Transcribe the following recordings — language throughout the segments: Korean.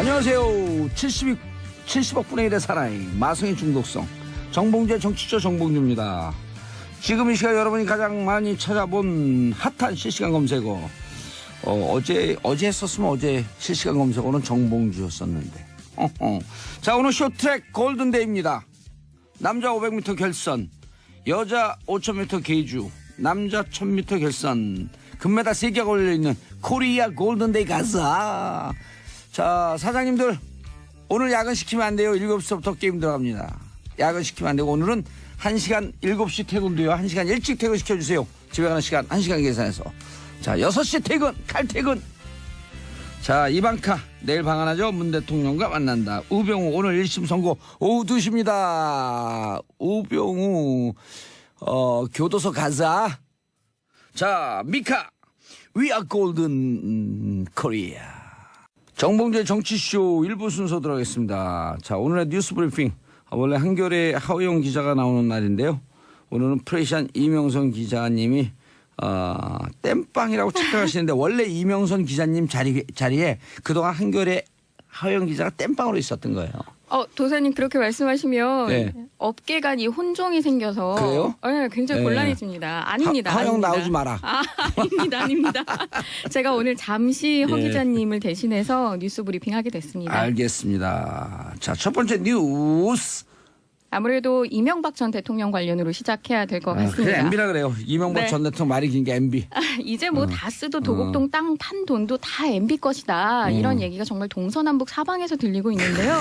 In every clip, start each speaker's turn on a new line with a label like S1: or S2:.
S1: 안녕하세요. 70억 분의 1의 사나이 마성의 중독성 정봉주의 정치조 정봉주입니다. 지금 이 시간 여러분이 가장 많이 찾아본 핫한 실시간 검색어 어제 했었으면 어제 실시간 검색어는 정봉주였었는데 자, 오늘 쇼트트랙 골든데이입니다. 남자 500m 결선, 여자 5000m 계주, 남자 1000m 결선 금메달 3개가 걸려있는 코리아 골든데이 가자. 자, 사장님들 오늘 야근시키면 안 돼요. 7시부터 게임 들어갑니다. 야근시키면 안 되고 오늘은 1시간 7시 퇴근도요. 1시간 일찍 퇴근시켜주세요. 집에 가는 시간 1시간 계산해서. 자, 6시 퇴근, 칼퇴근. 자, 이방카 내일 방한하죠. 문 대통령과 만난다. 우병우 오늘 1심 선고 오후 2시입니다. 우병우 교도소 가자. 자, 미카 We are golden Korea. 정봉주의 정치쇼 1부 순서 들어가겠습니다. 자, 오늘의 뉴스 브리핑. 원래 한겨레 하우영 기자가 나오는 날인데요. 오늘은 프레시안 이명선 기자님이 땜빵이라고 착각하시는데 원래 이명선 기자님 자리에 그동안 한겨레 하우영 기자가 땜빵으로 있었던 거예요.
S2: 도사님 그렇게 말씀하시면 네. 업계 간이 혼종이 생겨서
S1: 그래요?
S2: 네, 굉장히 곤란해집니다. 아닙니다.
S1: 하우영 나오지 마라.
S2: 아닙니다. 제가 오늘 잠시 허 기자님을 대신해서 뉴스 브리핑 하게 됐습니다.
S1: 알겠습니다. 자, 첫 번째 뉴스.
S2: 아무래도 이명박 전 대통령 관련으로 시작해야 될 것 같습니다.
S1: 그래, MB라 그래요. 이명박 전 대통령 말이 긴 게 MB.
S2: 이제 뭐 다스도 도곡동 땅 판 돈도 다 MB 것이다. 이런 얘기가 정말 동서남북 사방에서 들리고 있는데요.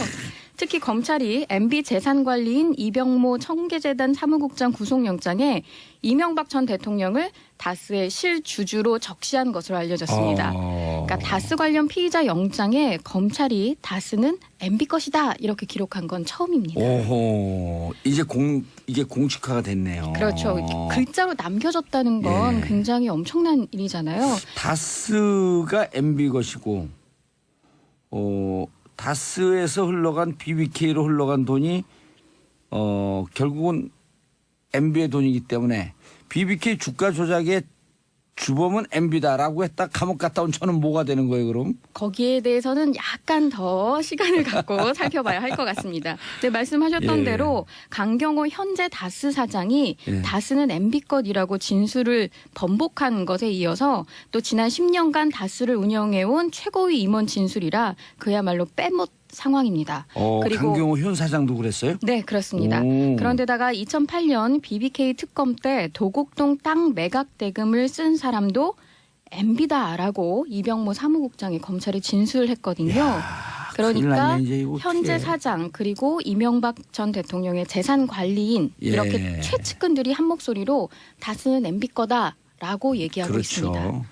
S2: 특히 검찰이 MB 재산관리인 이병모 청계재단 사무국장 구속영장에 이명박 전 대통령을 다스의 실주주로 적시한 것으로 알려졌습니다. 그러니까 다스 관련 피의자 영장에 검찰이 다스는 MB 것이다 이렇게 기록한 건 처음입니다.
S1: 오호, 이게 공식화가 됐네요.
S2: 그렇죠. 글자로 남겨졌다는 건 굉장히 엄청난 일이잖아요.
S1: 다스가 MB 것이고, 다스에서 흘러간 BBK로 흘러간 돈이 결국은 MB의 돈이기 때문에 BBK 주가 조작의 주범은 MB다라고 했다 감옥 갔다 온 저는 뭐가 되는 거예요 그럼?
S2: 거기에 대해서는 약간 더 시간을 갖고 살펴봐야 할 것 같습니다. 네, 말씀하셨던 대로 강경호 현재 다스 사장이 다스는 MB 것이라고 진술을 번복한 것에 이어서 또 지난 10년간 다스를 운영해온 최고위 임원 진술이라 그야말로 빼못 상황입니다.
S1: 그리고 강경호 현 사장도 그랬어요?
S2: 네, 그렇습니다. 그런데다가 2008년 BBK 특검 때 도곡동 땅 매각 대금을 쓴 사람도 MB다라고 이병모 사무국장이 검찰에 진술을 했거든요. 그러니까 현재 사장 그리고 이명박 전 대통령의 재산 관리인 이렇게 최측근들이 한 목소리로 다스는 MB 거다라고 얘기하고 있습니다.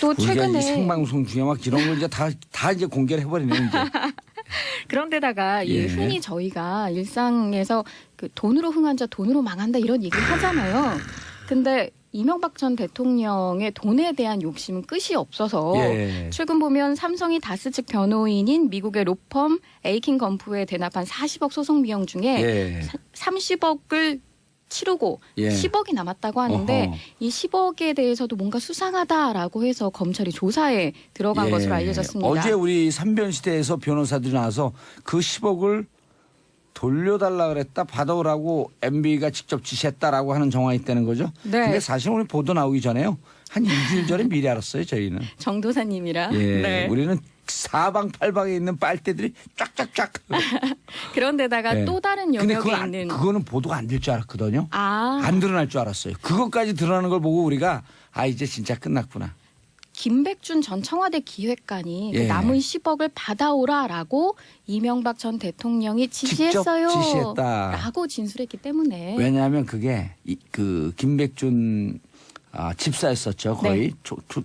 S1: 또 최근에 생방송 중에 막 이런 걸 이제 다 이제 공개를 해버리네 이제.
S2: 그런데다가 흔히 저희가 일상에서 그 돈으로 흥한 자 돈으로 망한다 이런 얘기를 하잖아요. 근데 이명박 전 대통령의 돈에 대한 욕심은 끝이 없어서 최근 보면 삼성이 다스 측 변호인인 미국의 로펌 에이킨 건프에 대납한 40억 소송 비용 중에 30억을 치르고 10억이 남았다고 하는데 이 10억에 대해서도 뭔가 수상하다라고 해서 검찰이 조사에 들어간 것으로 알려졌습니다.
S1: 어제 우리 삼변시대에서 변호사들이 나와서 그 10억을 돌려달라 그랬다 받아오라고 MB가 직접 지시했다라고 하는 정황이 있다는 거죠.
S2: 네.
S1: 근데 사실 오늘 보도 나오기 전에요. 한 일주일 전에 미리 알았어요 저희는.
S2: 정도사님이라.
S1: 우리는 사방팔방에 있는 빨대들이 쫙쫙쫙.
S2: 그런데다가 또 다른 영역에 있는.
S1: 그거는 보도가 안 될 줄 알았거든요. 안 드러날 줄 알았어요. 그것까지 드러나는 걸 보고 우리가 이제 진짜 끝났구나.
S2: 김백준 전 청와대 기획관이 남은 10억을 받아오라라고 이명박 전 대통령이 지시했어요. 라고 진술했기 때문에.
S1: 왜냐하면 그게 그 김백준 집사였었죠. 거의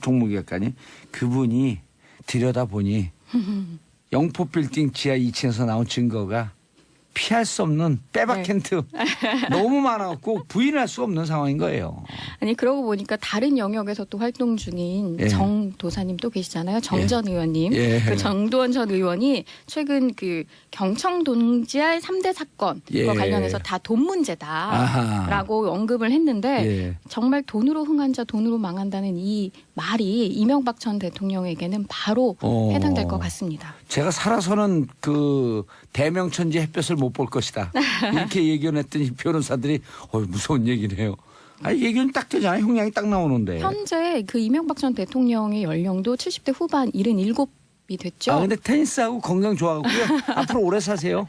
S1: 종무기획관이. 그분이 들여다보니 영포 빌딩 지하 2층에서 나온 증거가 피할 수 없는 빼박 힌트 너무 많아갖고 부인할 수 없는 상황인 거예요.
S2: 아니 그러고 보니까 다른 영역에서 또 활동 중인 정 도사님 또 계시잖아요. 정 전 의원님. 그 정도원 전 의원이 최근 그 경청 동지알 3대 사건과 관련해서 다 돈 문제다라고 언급을 했는데 정말 돈으로 흥한 자 돈으로 망한다는 이 말이 이명박 전 대통령에게는 바로 해당될 것 같습니다.
S1: 제가 살아서는 그 대명천지 햇볕을 못 볼 것이다. 이렇게 예견했더니 변호사들이 무서운 얘기네요. 예견이 딱 되잖아요. 형량이 딱 나오는데.
S2: 현재 그 이명박 전 대통령의 연령도 70대 후반 77이 됐죠.
S1: 근데 테니스하고 건강 좋아갖고요. 앞으로 오래 사세요.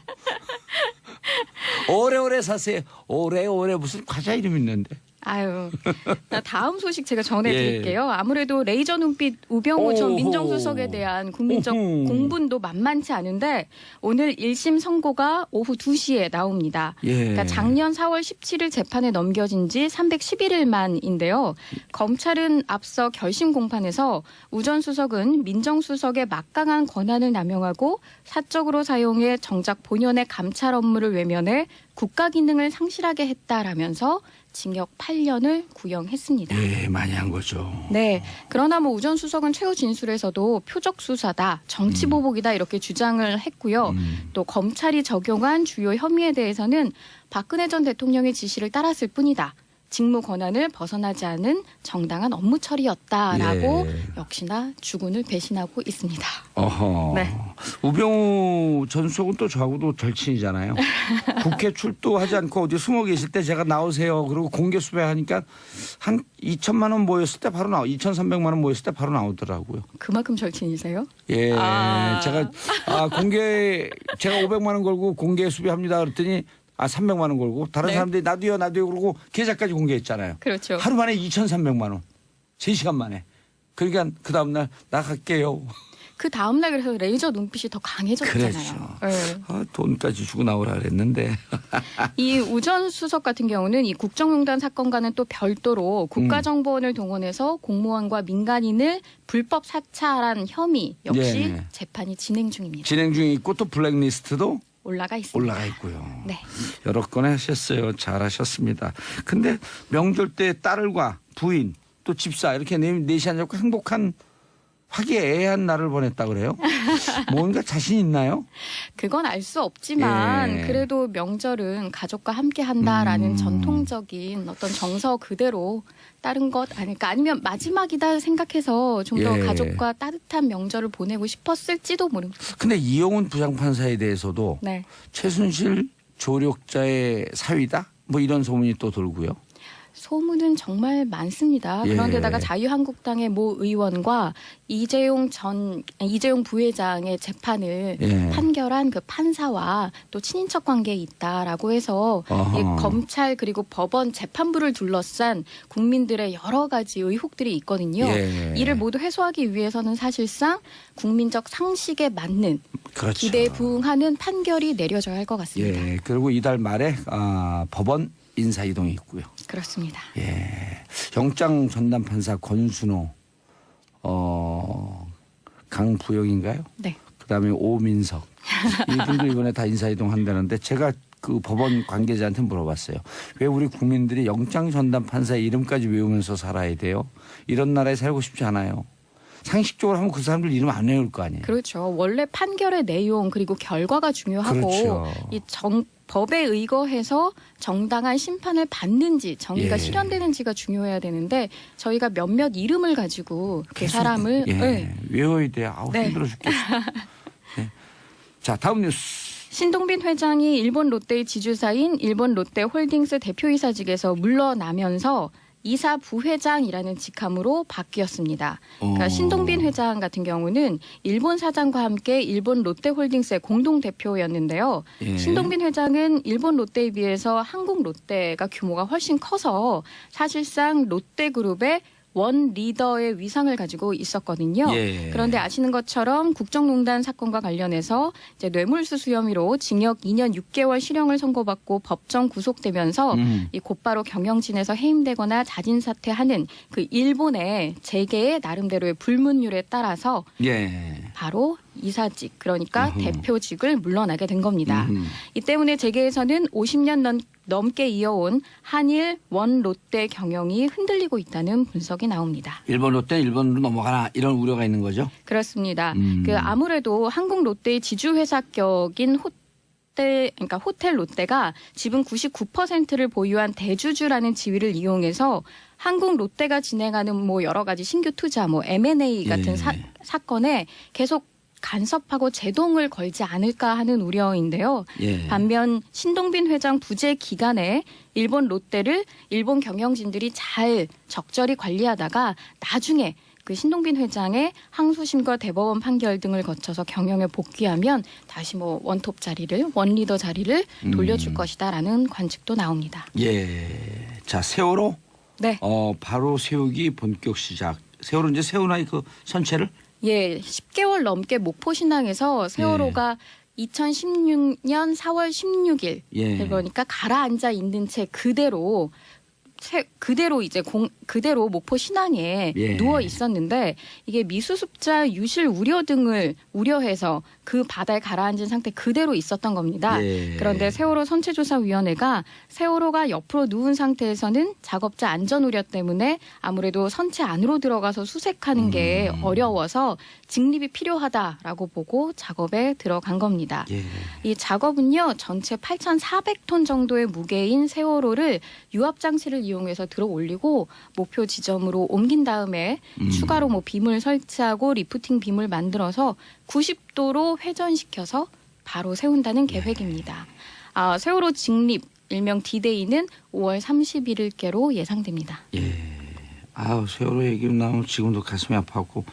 S1: 오래오래 사세요. 오래오래 무슨 과자 이름 있는데.
S2: 아유, 다음 소식 제가 전해드릴게요. 아무래도 레이저 눈빛 우병우 전 민정수석에 대한 국민적 공분도 만만치 않은데 오늘 1심 선고가 오후 2시에 나옵니다. 그러니까 작년 4월 17일 재판에 넘겨진 지 311일 만인데요. 검찰은 앞서 결심 공판에서 우 전 수석은 민정수석의 막강한 권한을 남용하고 사적으로 사용해 정작 본연의 감찰 업무를 외면해 국가 기능을 상실하게 했다라면서 징역 8년을 구형했습니다.
S1: 많이 한 거죠.
S2: 네. 그러나 우 전 수석은 최후 진술에서도 표적 수사다, 정치 보복이다 이렇게 주장을 했고요. 또 검찰이 적용한 주요 혐의에 대해서는 박근혜 전 대통령의 지시를 따랐을 뿐이다. 직무 권한을 벗어나지 않은 정당한 업무 처리였다라고 역시나 주군을 배신하고 있습니다.
S1: 네. 우병우 전 수석은 또 저하고도 절친이잖아요. 국회 출두하지 않고 어디 숨어 계실 때 제가 나오세요. 그리고 공개 수배하니까 한 2천만 원 모였을 때 바로 2,300만 원 모였을 때 바로 나오더라고요.
S2: 그만큼 절친이세요?
S1: 제가 제가 500만 원 걸고 공개 수배합니다. 그랬더니 300만 원 걸고 다른 사람들이 나도요 그러고 계좌까지 공개했잖아요.
S2: 그렇죠.
S1: 하루 만에 2,300만 원. 3시간 만에. 그러니까 그 다음 날 나 갈게요.
S2: 그 다음 날 그래서 레이저 눈빛이 더 강해졌잖아요.
S1: 그렇죠. 돈까지 주고 나오라 그랬는데.
S2: 이 우 전 수석 같은 경우는 이 국정농단 사건과는 또 별도로 국가정보원을 동원해서 공무원과 민간인을 불법 사찰한 혐의 역시 재판이 진행 중입니다.
S1: 진행 중에 있고 또 블랙리스트도
S2: 올라가
S1: 있고요.
S2: 네.
S1: 여러 건 하셨어요. 잘하셨습니다. 근데 명절 때 딸과 부인 또 집사 이렇게 넷이 앉아서 행복한 화기애애한 날을 보냈다 그래요? 뭔가 자신 있나요?
S2: 그건 알 수 없지만 그래도 명절은 가족과 함께 한다라는 전통적인 어떤 정서 그대로 따른 것 아닐까. 아니면 마지막이다 생각해서 좀 더 가족과 따뜻한 명절을 보내고 싶었을지도 모릅니다.
S1: 근데 이용훈 부장판사에 대해서도 최순실 조력자의 사위다? 뭐 이런 소문이 또 돌고요.
S2: 소문은 정말 많습니다. 그런데다가 자유한국당의 모 의원과 이재용 부회장의 재판을 판결한 그 판사와 또 친인척 관계에 있다라고 해서 이 검찰 그리고 법원 재판부를 둘러싼 국민들의 여러 가지 의혹들이 있거든요. 이를 모두 해소하기 위해서는 사실상 국민적 상식에 맞는 기대에 부응하는 판결이 내려져야 할 것 같습니다.
S1: 그리고 이달 말에 법원 인사 이동이 있고요.
S2: 그렇습니다.
S1: 영장 전담 판사 권순호, 강부영인가요?
S2: 네.
S1: 그다음에 오민석 이분들 이번에 다 인사 이동한다는데 제가 그 법원 관계자한테 물어봤어요. 왜 우리 국민들이 영장 전담 판사의 이름까지 외우면서 살아야 돼요? 이런 나라에 살고 싶지 않아요. 상식적으로 하면 그 사람들 이름 안 외울 거 아니에요.
S2: 그렇죠. 원래 판결의 내용 그리고 결과가 중요하고 이 법에 의거해서 정당한 심판을 받는지 정의가 실현되는지가 중요해야 되는데 저희가 몇몇 이름을 가지고 그 사람을
S1: 외워야 돼요. 힘들어 죽겠어. 자, 다음 뉴스.
S2: 신동빈 회장이 일본 롯데의 지주사인 일본 롯데홀딩스 대표이사직에서 물러나면서 이사 부회장이라는 직함으로 바뀌었습니다. 그러니까 신동빈 회장 같은 경우는 일본 사장과 함께 일본 롯데홀딩스의 공동대표였는데요. 신동빈 회장은 일본 롯데에 비해서 한국 롯데가 규모가 훨씬 커서 사실상 롯데그룹의 원 리더의 위상을 가지고 있었거든요. 그런데 아시는 것처럼 국정농단 사건과 관련해서 이제 뇌물수수 혐의로 징역 2년 6개월 실형을 선고받고 법정 구속되면서 이 곧바로 경영진에서 해임되거나 자진 사퇴하는 그 일본의 재계의 나름대로의 불문율에 따라서 바로 이사직 그러니까 대표직을 물러나게 된 겁니다. 이 때문에 재계에서는 50년 넘게 이어온 한일 원 롯데 경영이 흔들리고 있다는 분석이 나옵니다.
S1: 일본 롯데 일본으로 넘어가나 이런 우려가 있는 거죠?
S2: 그렇습니다. 그 아무래도 한국 롯데의 지주회사격인 그러니까 호텔 롯데가 지분 99%를 보유한 대주주라는 지위를 이용해서 한국 롯데가 진행하는 뭐 여러 가지 신규 투자, 뭐 M&A 같은 사건에 계속 간섭하고 제동을 걸지 않을까 하는 우려인데요. 반면 신동빈 회장 부재 기간에 일본 롯데를 일본 경영진들이 잘 적절히 관리하다가 나중에 그 신동빈 회장의 항소심과 대법원 판결 등을 거쳐서 경영에 복귀하면 다시 뭐 원톱 자리를 원리더 자리를 돌려줄 것이다라는 관측도 나옵니다.
S1: 예. 자, 세월호
S2: 네.
S1: 바로 세우기 본격 시작. 세월호 이제 세우나이 그 선체를?
S2: 예, 10개월 넘게 목포 신항에서 세월호가 2016년 4월 16일 그러니까 가라앉아 있는 채 그대로 이제 그대로 목포 신항에 누워 있었는데 이게 미수습자 유실 우려 등을 우려해서 그 바다에 가라앉은 상태 그대로 있었던 겁니다. 그런데 세월호 선체조사위원회가 세월호가 옆으로 누운 상태에서는 작업자 안전 우려 때문에 아무래도 선체 안으로 들어가서 수색하는 게 어려워서 직립이 필요하다라고 보고 작업에 들어간 겁니다. 이 작업은요 전체 8,400톤 정도의 무게인 세월호를 유압 장치를 이용해서 들어 올리고 목표 지점으로 옮긴 다음에 추가로 뭐 빔을 설치하고 리프팅 빔을 만들어서 90도로 회전시켜서 바로 세운다는 계획입니다. 세월호 직립 일명 D-Day는 5월 31일께로 예상됩니다.
S1: 세월호 얘기를 나오면 지금도 가슴이 아파갖고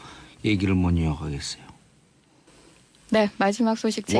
S1: 얘기를 못 이어가겠어요.
S2: 네, 마지막 소식 제가.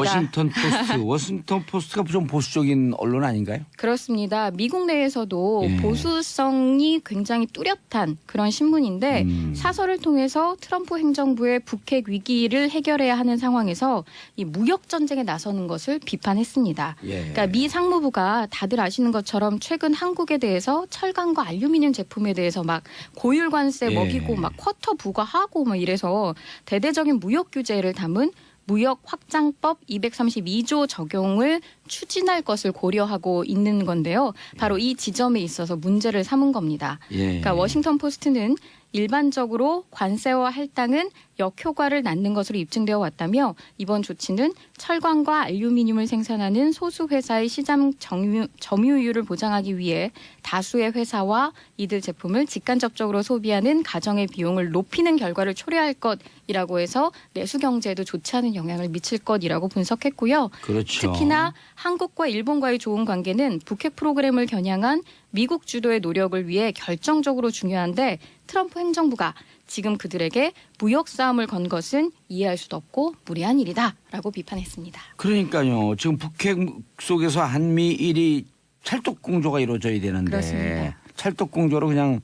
S1: 워싱턴 포스트가 좀 보수적인 언론 아닌가요?
S2: 그렇습니다. 미국 내에서도 보수성이 굉장히 뚜렷한 그런 신문인데 사설을 통해서 트럼프 행정부의 북핵 위기를 해결해야 하는 상황에서 이 무역 전쟁에 나서는 것을 비판했습니다. 그러니까 미 상무부가 다들 아시는 것처럼 최근 한국에 대해서 철강과 알루미늄 제품에 대해서 막 고율 관세 먹이고 막 쿼터 부과하고 막 이래서 대대적인 무역 규제를 담은 무역 확장법 232조 적용을 추진할 것을 고려하고 있는 건데요. 바로 이 지점에 있어서 문제를 삼은 겁니다. 그러니까 워싱턴 포스트는 일반적으로 관세와 할당은 역효과를 낳는 것으로 입증되어 왔다며 이번 조치는 철강과 알루미늄을 생산하는 소수 회사의 시장 점유율을 보장하기 위해 다수의 회사와 이들 제품을 직간접적으로 소비하는 가정의 비용을 높이는 결과를 초래할 것이라고 해서 내수 경제에도 좋지 않은 영향을 미칠 것이라고 분석했고요.
S1: 그렇죠.
S2: 특히나 한국과 일본과의 좋은 관계는 북핵 프로그램을 겨냥한 미국 주도의 노력을 위해 결정적으로 중요한데 트럼프 행정부가 지금 그들에게 무역 싸움을 건 것은 이해할 수도 없고 무리한 일이다라고 비판했습니다.
S1: 그러니까요. 지금 북핵 속에서 한미일이 찰떡공조가 이루어져야 되는데
S2: 그렇습니다.
S1: 찰떡공조로 그냥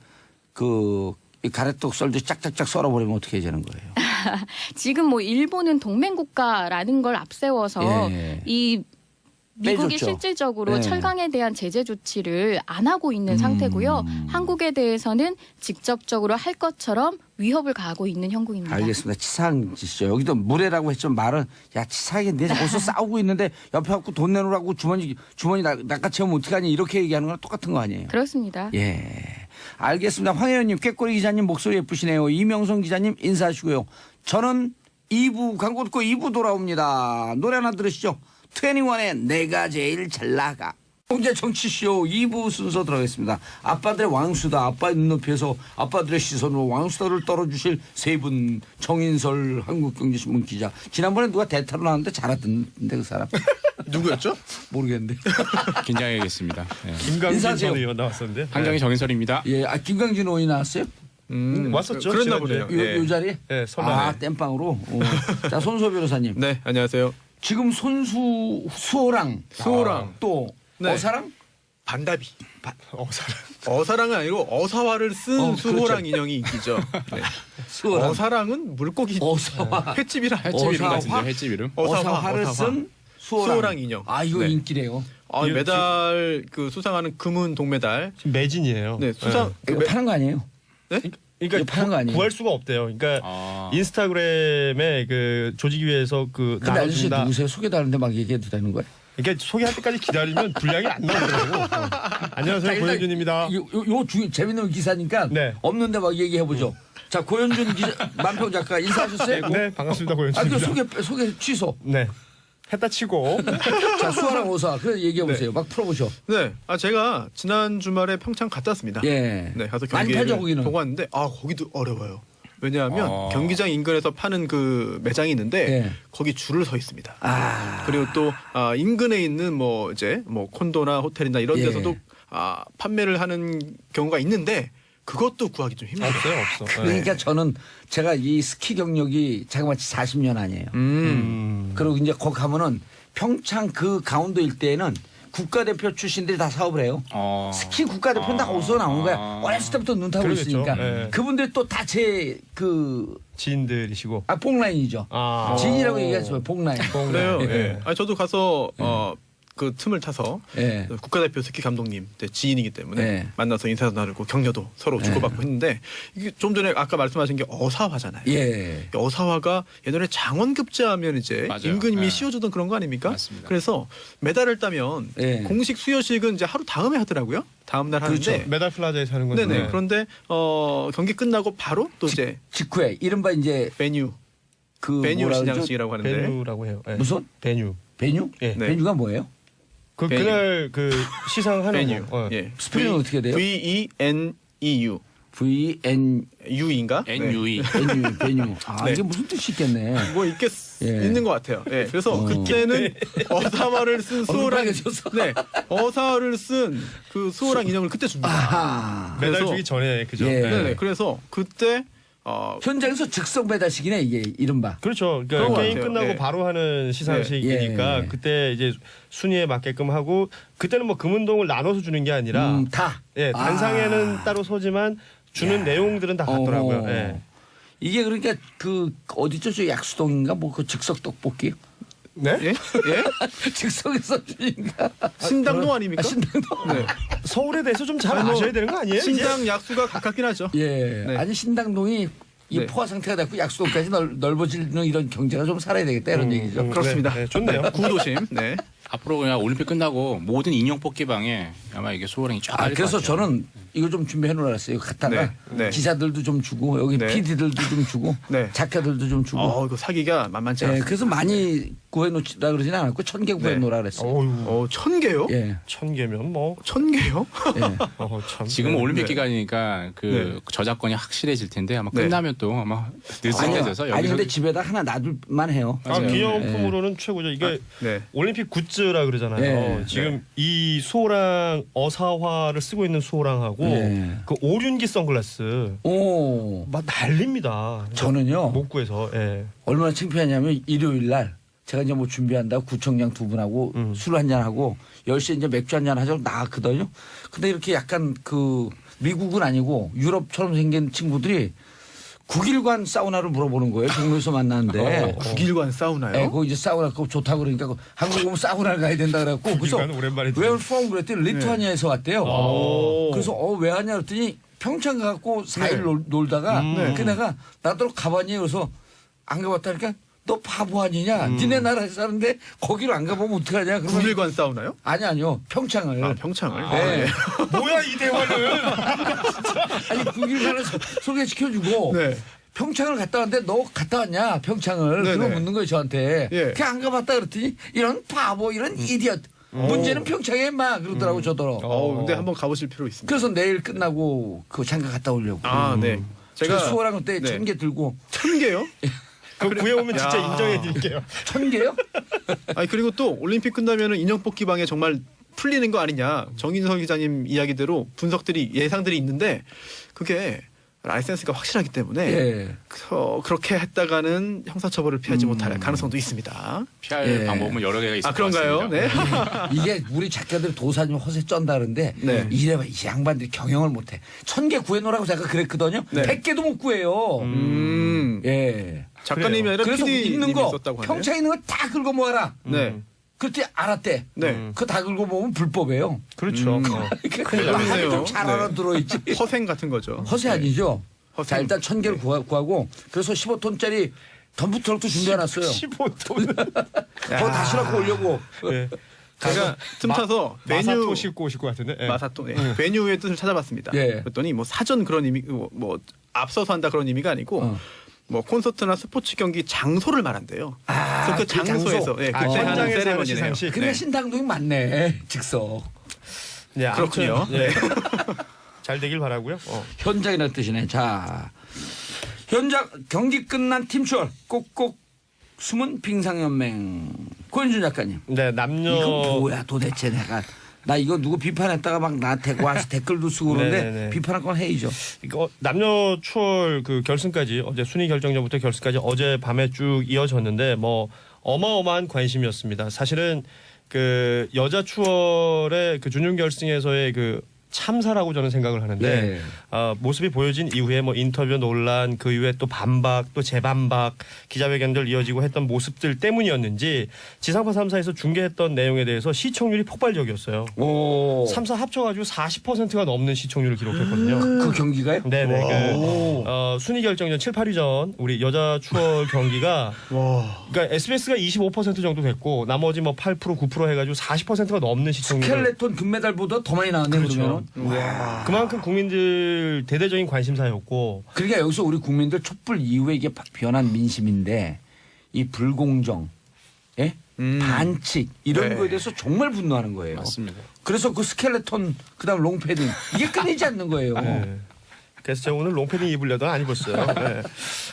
S1: 그 가래떡 썰듯이 짝짝짝 썰어버리면 어떻게 되는 거예요?
S2: 지금 뭐 일본은 동맹국가라는 걸 앞세워서 이 미국이
S1: 빼줬죠.
S2: 실질적으로 철강에 대한 제재 조치를 안 하고 있는 상태고요. 한국에 대해서는 직접적으로 할 것처럼 위협을 가하고 있는 형국입니다.
S1: 알겠습니다. 치사한 짓이죠. 여기도 무례라고 했지만 말은 야 치사하게 내 벌써 싸우고 있는데 옆에 갖고 돈 내놓으라고 주머니 낚아채우면 어떡하니 이렇게 얘기하는 거랑 똑같은 거 아니에요?
S2: 그렇습니다.
S1: 알겠습니다. 황 의원님 꾀꼬리 기자님 목소리 예쁘시네요. 이명성 기자님 인사하시고요. 저는 2부 광고 듣고 2부 돌아옵니다. 노래 하나 들으시죠. 21의 내가 제일 잘 나가. 경제 정치쇼 2부 순서 들어가겠습니다. 아빠들의 왕수다. 아빠의 눈높이에서 아빠들의 시선으로 왕수다를 떨어주실 세 분. 정인설 한국경제신문 기자. 지난번에 누가 대타로 나왔는데 잘하던데 그 사람.
S3: 누구였죠?
S1: 모르겠는데.
S4: 긴장해야겠습니다.
S3: 김강진 전 의원 나왔었는데.
S4: 한경의 정인설입니다.
S1: 김강진 의원이 나왔어요?
S3: 왔었죠.
S4: 그랬나 보네요.
S1: 요 자리에?
S3: 네, 설날에.
S1: 땜빵으로. 자, 손수호 변호사님.
S4: 네, 안녕하세요.
S1: 지금 수호랑 또 어사랑?
S3: 반다비. 어사랑은 아니고 어사화를 쓴 수호랑
S1: 그렇죠.
S3: 인형이 인기죠. 네.
S1: 수호랑.
S3: 어사랑은 물고기
S1: 어사화.
S3: 횟집 이름.
S4: 횟집 이름.
S1: 어사화를 쓴
S3: 수호랑 인형.
S1: 이거
S3: 네.
S1: 인기래요.
S3: 메달 그 수상하는 금은 동메달.
S5: 지금 매진이에요.
S3: 네, 수상.
S1: 이거 파는 거 아니에요?
S3: 네?
S1: 이거 파는 거 아니에요?
S5: 구할 수가 없대요. 그러니까 인스타그램에 그 조직위에서 그
S1: 근데 아저씨 누구세요? 소개달라는데 막 얘기해도 되는 거예요?
S5: 그러니까 소개할 때까지 기다리면 분량이 안 나오더라고. 안녕하세요, 고현준입니다.
S1: 요 재밌는 기사니까
S5: 네.
S1: 없는데 막 얘기해보죠. 자, 고현준 기자, 만평 작가 인사하셨어요?
S5: 네, 반갑습니다, 고현준입니다.
S1: 소개 취소.
S5: 네. 했다 치고.
S1: 자, 수아랑 오사. 그래 얘기해 보세요. 막 풀어보셔.
S3: 네, 제가 지난 주말에 평창 갔다 왔습니다.
S1: 예.
S3: 네, 가서
S1: 많이
S3: 경기를
S1: 팔죠, 거기는.
S3: 보고 왔는데 거기도 어려워요. 왜냐하면
S4: 아.
S3: 경기장 인근에서 파는 그 매장이 있는데
S1: 예.
S3: 거기 줄을 서 있습니다.
S1: 아.
S3: 그리고 또 인근에 있는 뭐 콘도나 호텔이나 이런
S1: 예.
S3: 데서도 판매를 하는 경우가 있는데 그것도 구하기 좀 힘들어요.
S5: 없어요, 없어.
S1: 그러니까 저는 제가 이 스키 경력이 자그마치 40년 아니에요. 그리고 이제 거기 가면은 평창 그 강원도 일대에는 국가대표 출신들이 다 사업을 해요. 스키 국가대표는 다 어디서 나오는 거야. 어렸을 때부터 눈 타고
S5: 그러겠죠.
S1: 있으니까.
S5: 네.
S1: 그분들이 또 다 제
S5: 지인들이시고.
S1: 복라인이죠.
S5: 아.
S1: 지인이라고 얘기하죠. 복라인.
S3: 그래요.
S5: 예.
S3: 예. 저도 가서 그 틈을 타서
S1: 예.
S3: 국가대표 스키 감독님 지인이기 때문에
S1: 예.
S3: 만나서 인사도 나누고 격려도 서로 주고받고 했는데 이게 좀 전에 아까 말씀하신 게 어사화잖아요.
S1: 예.
S3: 어사화가 옛날에 장원급제하면 이제
S4: 맞아요.
S3: 임금님이
S4: 예.
S3: 씌워주던 그런 거 아닙니까?
S4: 맞습니다.
S3: 그래서 메달을 따면
S1: 예.
S3: 공식 수여식은 이제 하루 다음에 하더라고요. 다음 날 하는데.
S1: 그렇죠.
S5: 메달 플라자에서 하는 건데.
S3: 네네. 그런데 경기 끝나고 바로 또 이제
S1: 직후에 이른바 이제
S3: 베뉴
S1: 뭐라 그러죠?
S3: 시상식이라고 하는데
S5: 베뉴라고 해요. 예.
S1: 무슨?
S5: 베뉴.
S1: 베뉴?
S5: 예.
S3: 네.
S1: 베뉴가 뭐예요?
S3: 베뉴.
S5: 그날 그 시상하는
S3: 베뉴.
S5: 거.
S3: 예.
S1: 스펠링은 어떻게 돼요?
S3: VENEU.
S1: VN
S3: U인가? 네.
S4: NUE.
S1: 베뉴. 아,
S3: 네.
S1: 이게 무슨 뜻이 있겠네.
S3: 뭐
S1: 예.
S3: 있는 것 같아요. 예. 그래서 그때는 어사화를 쓴 수호랑
S1: 빨개졌어.
S3: 네. 어사화를 쓴 그 수호랑 인형을 그때 줍니다.
S1: 아하.
S5: 메달
S3: 그래서-
S5: 주기 전에 그죠.
S1: 예.
S3: 네네. 그래서 그때
S1: 현장에서 즉석 배달식이네 이게 이른바.
S5: 그렇죠.
S3: 그런
S5: 그러니까
S3: 것
S5: 게임
S3: 같아요.
S5: 끝나고
S3: 예.
S5: 바로 하는 시상식이니까
S1: 예.
S5: 그때 이제 순위에 맞게끔 하고 그때는 뭐 금운동을 나눠서 주는 게 아니라
S1: 다.
S5: 예, 단상에는
S1: 아.
S5: 따로 서지만 주는 내용들은 다 같더라고요. 예.
S1: 이게 그러니까 그 어디죠? 저 약수동인가 뭐 그 즉석 떡볶이.
S5: 네?
S3: 예? 예?
S1: 즉석에서 주니까.
S3: 신당동 아닙니까?
S1: 신당동.
S3: 네.
S5: 서울에 대해서 좀 잘
S3: 뭐
S5: 아셔야 되는 거 아니에요?
S3: 신당 약수가 가깝긴 하죠.
S1: 예.
S3: 네.
S1: 아니 신당동이 이
S3: 네.
S1: 포화 상태가 됐고 약수동까지 넓어지는 이런 경제가 좀 살아야 되겠다 이런 얘기죠.
S3: 그렇습니다.
S5: 네, 좋네요.
S3: 구도심. 네.
S4: 앞으로 그냥 올림픽 끝나고 모든 인형 뽑기방에 아마 이게 소호랑이 쫙. 깔릴
S1: 그래서
S4: 것 같아요.
S1: 저는 이거 좀 준비해 놓으라 했어요. 이거 갖다가
S3: 네, 네.
S1: 기자들도 좀 주고 여기
S3: 네.
S1: PD들도 좀 주고
S3: 네.
S1: 작가들도 좀 주고.
S3: 이거 사기가 만만치
S1: 예,
S3: 않아요.
S1: 그래서 많이 구해놓으라 그러지는 않았고 1000개 구해놓으라 그랬어요.
S5: 어휴,
S3: 1000개요?
S1: 예.
S5: 1000개면 뭐
S3: 1000개요?
S1: 예.
S5: 참.
S4: 지금
S5: 네.
S4: 올림픽
S3: 네.
S4: 기간이니까 그
S3: 네.
S4: 저작권이 확실해질 텐데 아마
S3: 네.
S4: 끝나면 또 아마 느슨해져서
S1: 아니
S4: 여기서
S1: 근데 집에다 하나 놔둘만 해요.
S4: 맞아요.
S5: 기념품으로는 최고죠. 이게
S3: 네.
S5: 올림픽 굿즈라 그러잖아요.
S1: 예.
S5: 지금 이 수호랑 어사화를 쓰고 있는 수호랑하고
S1: 예.
S5: 그 오륜기 선글라스
S1: 오.
S5: 막 난립니다.
S1: 저는요
S5: 못 구해서. 예.
S1: 얼마나 창피하냐면 일요일 날 제가 이제 뭐 준비한다고 구청장 두 분하고 술 한잔 하고 10시에 이제 맥주 한잔 하자고 나갔거든요. 근데 이렇게 약간 그 미국은 아니고 유럽처럼 생긴 친구들이 9일간 사우나를 물어보는 거예요. 종로에서 만났는데.
S3: 9일간 사우나요?
S1: 예, 거기 이제 사우나 그거 좋다고 그러니까 그 한국 오면 사우나를 가야 된다 그래갖고 그래서
S5: 9일간 오랜만에
S1: Where from 그랬더니 리투아니아에서 왔대요. 그래서 왜 하냐 그랬더니 평창 가갖고 4일 놀다가 그 내가 나도 가봤니 그래서 안 가봤다니까 너 바보 아니냐 니네 나라에서 사는데 거기를 안 가보면 어떡하냐 그러면
S3: 9일간 사우나요?
S1: 아니요 평창을
S3: 평창을.
S1: 네.
S5: 뭐야 이 대화는.
S1: 아니 9일간을 소개시켜주고
S3: 네.
S1: 평창을 갔다 왔는데 너 갔다 왔냐 평창을
S3: 네네.
S1: 그거 묻는 거예요 저한테
S3: 예.
S1: 그냥 안 가봤다 그랬더니 이런 바보 이런 이디엇 문제는 평창에 마 그러더라고 저더러
S3: 근데 한번 가보실 필요 있습니다.
S1: 그래서 내일 끝나고 그 잠깐 갔다 오려고
S3: 네.
S1: 제가 수호랑 그때
S3: 네.
S1: 1000개 들고
S3: 1000개요?
S5: 그 구해오면 진짜
S3: 야.
S5: 인정해 드릴게요.
S1: 1000개요?
S3: 아니 그리고 또 올림픽 끝나면은 인형 뽑기 방에 정말 풀리는 거 아니냐. 정인석 기자님 이야기대로 분석들이 예상들이 있는데 그게 라이센스가 확실하기 때문에
S1: 예.
S3: 그렇게 했다가는 형사처벌을 피하지 못할 가능성도 있습니다.
S4: 피할
S1: 예.
S4: 방법은 여러 개가 있을 것
S3: 그런가요?
S4: 같습니다.
S3: 네.
S1: 이게 우리 작가들이 도사님 허세 쩐다는데
S3: 네.
S1: 이래봐 이 양반들이 경영을 못해 1000개 구해놓으라고 제가 그랬거든요
S3: 네.
S1: 100개도 못 구해요 예.
S3: 작가님이 아니라
S1: 그래서
S3: PD님이
S1: 있는 거
S3: 있었다고 하네요.
S1: 평창에 있는 거 다 긁어 모아라
S3: 네.
S1: 그때 알았대
S3: 네.
S1: 그거 다 긁어 모으면 불법이에요
S5: 그렇죠.
S3: 그러네요.
S1: 좀잘
S3: 네.
S1: 알아들어있지
S3: 허생 같은 거죠.
S1: 허세 아니죠
S3: 허세.
S1: 자 일단 1000개를 구하고 그래서 15톤짜리 덤프트럭도 준비해놨어요
S5: 15톤.
S1: 그거 다 실어갖고 오려고
S5: 네.
S3: 제가 틈 타서
S5: 마사토 싣고 오실 것 같은데. 예.
S3: 마사토 베뉴의 뜻을 찾아봤습니다.
S1: 예.
S3: 그랬더니 뭐 사전 그런 의미 뭐 앞서서 한다 그런 의미가 아니고 뭐 콘서트나 스포츠 경기 장소를 말한대요. 그래서 그 장소에서 예, 그때 하는
S5: 현장에서 하는
S3: 세레머니네요.
S5: 시상식.
S1: 그래
S3: 네.
S1: 신당동이 많네. 즉석.
S5: 네, 아무튼,
S3: 그렇군요.
S5: 네. 잘 되길 바라고요.
S1: 현장이라는 뜻이네. 자, 현장 경기 끝난 팀 추월 꼭꼭 숨은 빙상연맹 고현준 작가님.
S5: 네, 남녀
S1: 이거 뭐야 도대체 나 이거 누구 비판했다가 막 나한테 와서 댓글도 쓰고 그러는데
S5: 네네네.
S1: 비판할 건 해이죠.
S5: 이거 남녀 추월 그 결승까지 어제 순위 결정전부터 결승까지 어제 밤에 쭉 이어졌는데 뭐 어마어마한 관심이었습니다. 사실은 그 여자 추월의 그 준결 결승에서의 그 참사라고 저는 생각을 하는데
S1: 네.
S5: 모습이 보여진 이후에 뭐 인터뷰 논란 그 이후에 또 반박 또 재반박 기자회견들 이어지고 했던 모습들 때문이었는지 지상파 3사에서 중계했던 내용에 대해서 시청률이 폭발적이었어요.
S1: 오.
S5: 3사 합쳐가지고 40%가 넘는 시청률을 기록했거든요.
S1: 그 경기가요?
S5: 네네. 순위 결정전 7, 8위전 우리 여자 추월 경기가 그러니까 SBS가 25% 정도 됐고 나머지 뭐 8%, 9% 해가지고 40%가 넘는 시청률.
S1: 스켈레톤 금메달보다 더 많이 나왔네.
S5: 그렇죠.
S1: 그러면.
S5: 그만큼 국민들 대대적인 관심사였고.
S1: 그러니까 여기서 우리 국민들 촛불 이후에 이게 변한 민심인데 이 불공정, 예? 반칙 이런
S3: 네.
S1: 거에 대해서 정말 분노하는 거예요.
S4: 맞습니다.
S1: 그래서 그 스켈레톤 그다음 롱패딩 이게 끊이지 않는 거예요.
S5: 네. 그래서 제가 오늘 롱패딩 입으려다 안 입었어요. 네.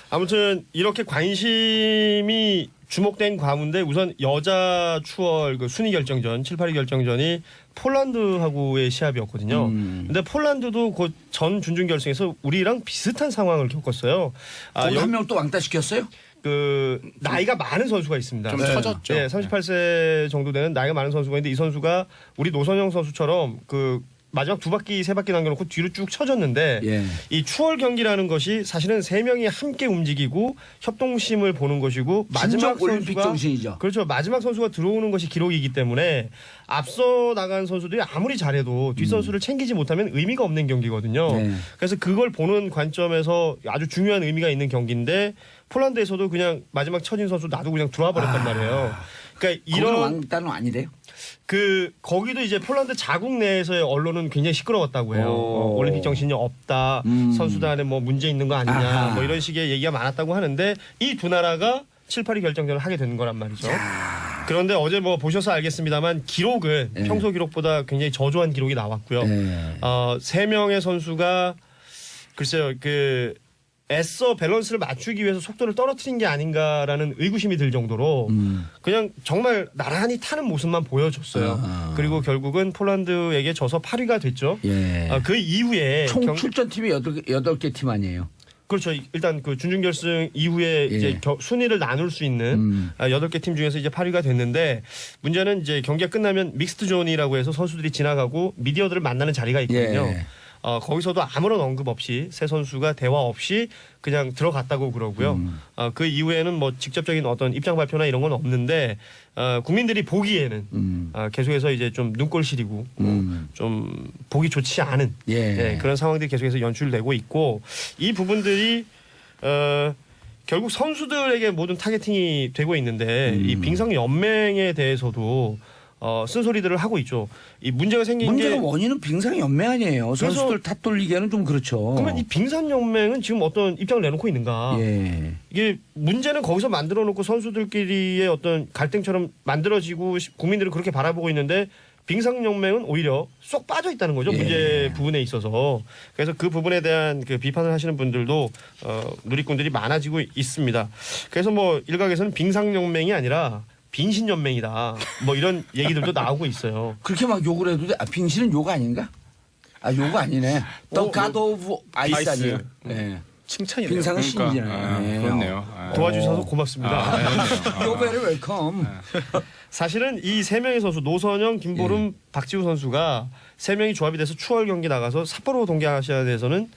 S5: 아무튼 이렇게 관심이 주목된 가운데 우선 여자 추월 그 순위 결정전 7, 8위 결정전이 폴란드하고의 시합이었거든요. 근데 폴란드도 그 전 준준 결승에서 우리랑 비슷한 상황을 겪었어요.
S1: 거기 한 명 또 왕따 시켰어요?
S5: 그 나이가 많은 선수가 있습니다.
S4: 좀 처졌죠.
S5: 네, 38세 정도 되는 나이가 많은 선수가 있는데 이 선수가 우리 노선영 선수처럼 그 마지막 2바퀴, 3바퀴 남겨놓고 뒤로 쭉 쳐졌는데
S1: 예.
S5: 이 추월 경기라는 것이 사실은 3명이 함께 움직이고 협동심을 보는 것이고 마지막
S1: 진정 올림픽
S5: 선수가
S1: 정신이죠.
S5: 그렇죠. 마지막 선수가 들어오는 것이 기록이기 때문에 앞서 나간 선수들이 아무리 잘해도 뒷선수를 챙기지 못하면 의미가 없는 경기거든요.
S1: 네.
S5: 그래서 그걸 보는 관점에서 아주 중요한 의미가 있는 경기인데 폴란드에서도 그냥 마지막 처진 선수 놔두고 그냥 들어와 버렸단 말이에요. 그러니까
S1: 이런
S5: 이런
S1: 왕따는 아니래요?
S5: 그 거기도 이제 폴란드 자국 내에서의 언론은 굉장히 시끄러웠다고 해요. 올림픽 정신이 없다. 선수단에 뭐 문제 있는 거 아니냐.
S1: 아하.
S5: 뭐 이런 식의 얘기가 많았다고 하는데 이 두 나라가 7, 8위 결정전을 하게 되는 거란 말이죠. 그런데 어제 뭐 보셔서 알겠습니다만 기록은
S1: 네.
S5: 평소 기록보다 굉장히 저조한 기록이 나왔고요.
S1: 네.
S5: 3명의 선수가 글쎄요. 그 애써 밸런스를 맞추기 위해서 속도를 떨어뜨린 게 아닌가라는 의구심이 들 정도로 그냥 정말 나란히 타는 모습만 보여줬어요. 그리고 결국은 폴란드에게 져서 8위가 됐죠.
S1: 예.
S5: 그 이후에
S1: 총 출전팀이 8개 팀 아니에요?
S5: 그렇죠. 일단 그 준준결승 이후에
S1: 예.
S5: 이제 순위를 나눌 수 있는 8개 팀 중에서 이제 8위가 됐는데 문제는 이제 경기가 끝나면 믹스드 존이라고 해서 선수들이 지나가고 미디어들을 만나는 자리가 있거든요.
S1: 예.
S5: 거기서도 아무런 언급 없이 세 선수가 대화 없이 그냥 들어갔다고 그러고요. 그 이후에는 뭐 직접적인 어떤 입장 발표나 이런 건 없는데 국민들이 보기에는 계속해서 이제 좀 눈꼴 시리고 좀 보기 좋지 않은
S1: 예.
S5: 그런 상황들이 계속해서 연출되고 있고 이 부분들이 결국 선수들에게 모든 타겟팅이 되고 있는데 이 빙상 연맹에 대해서도 쓴소리들을 하고 있죠. 이 문제가 생긴
S1: 문제가
S5: 게
S1: 원인은 빙상 연맹 아니에요. 선수들 탓 돌리기에는 좀 그렇죠.
S5: 그러면 이 빙상 연맹은 지금 어떤 입장을 내놓고 있는가?
S1: 예.
S5: 이게 문제는 거기서 만들어 놓고 선수들끼리의 어떤 갈등처럼 만들어지고 국민들은 그렇게 바라보고 있는데 빙상 연맹은 오히려 쏙 빠져 있다는 거죠.
S1: 예.
S5: 문제 부분에 있어서. 그래서 그 부분에 대한 그 비판을 하시는 분들도 누리꾼들이 많아지고 있습니다. 그래서 뭐 일각에서는 빙상 연맹이 아니라 빙신연맹이다. 뭐 이런 얘기들도 나오고 있어요.
S1: 그렇게 막 욕을 해도 돼. 빙신은 욕 아닌가? 욕 아니네. The God of Ice 아니에요? 예.
S3: 칭찬이네요.
S1: 빙상은 신이잖아요.
S4: 아,
S1: 예.
S4: 그렇네요.
S5: 도와주셔서 고맙습니다.
S1: You're very welcome.
S5: 사실은 이 세 명의 선수 노선영, 김보름, 박지우 선수가 세 명이 조합이 돼서 추월 경기 나가서 삿포로 동계아시아대에서는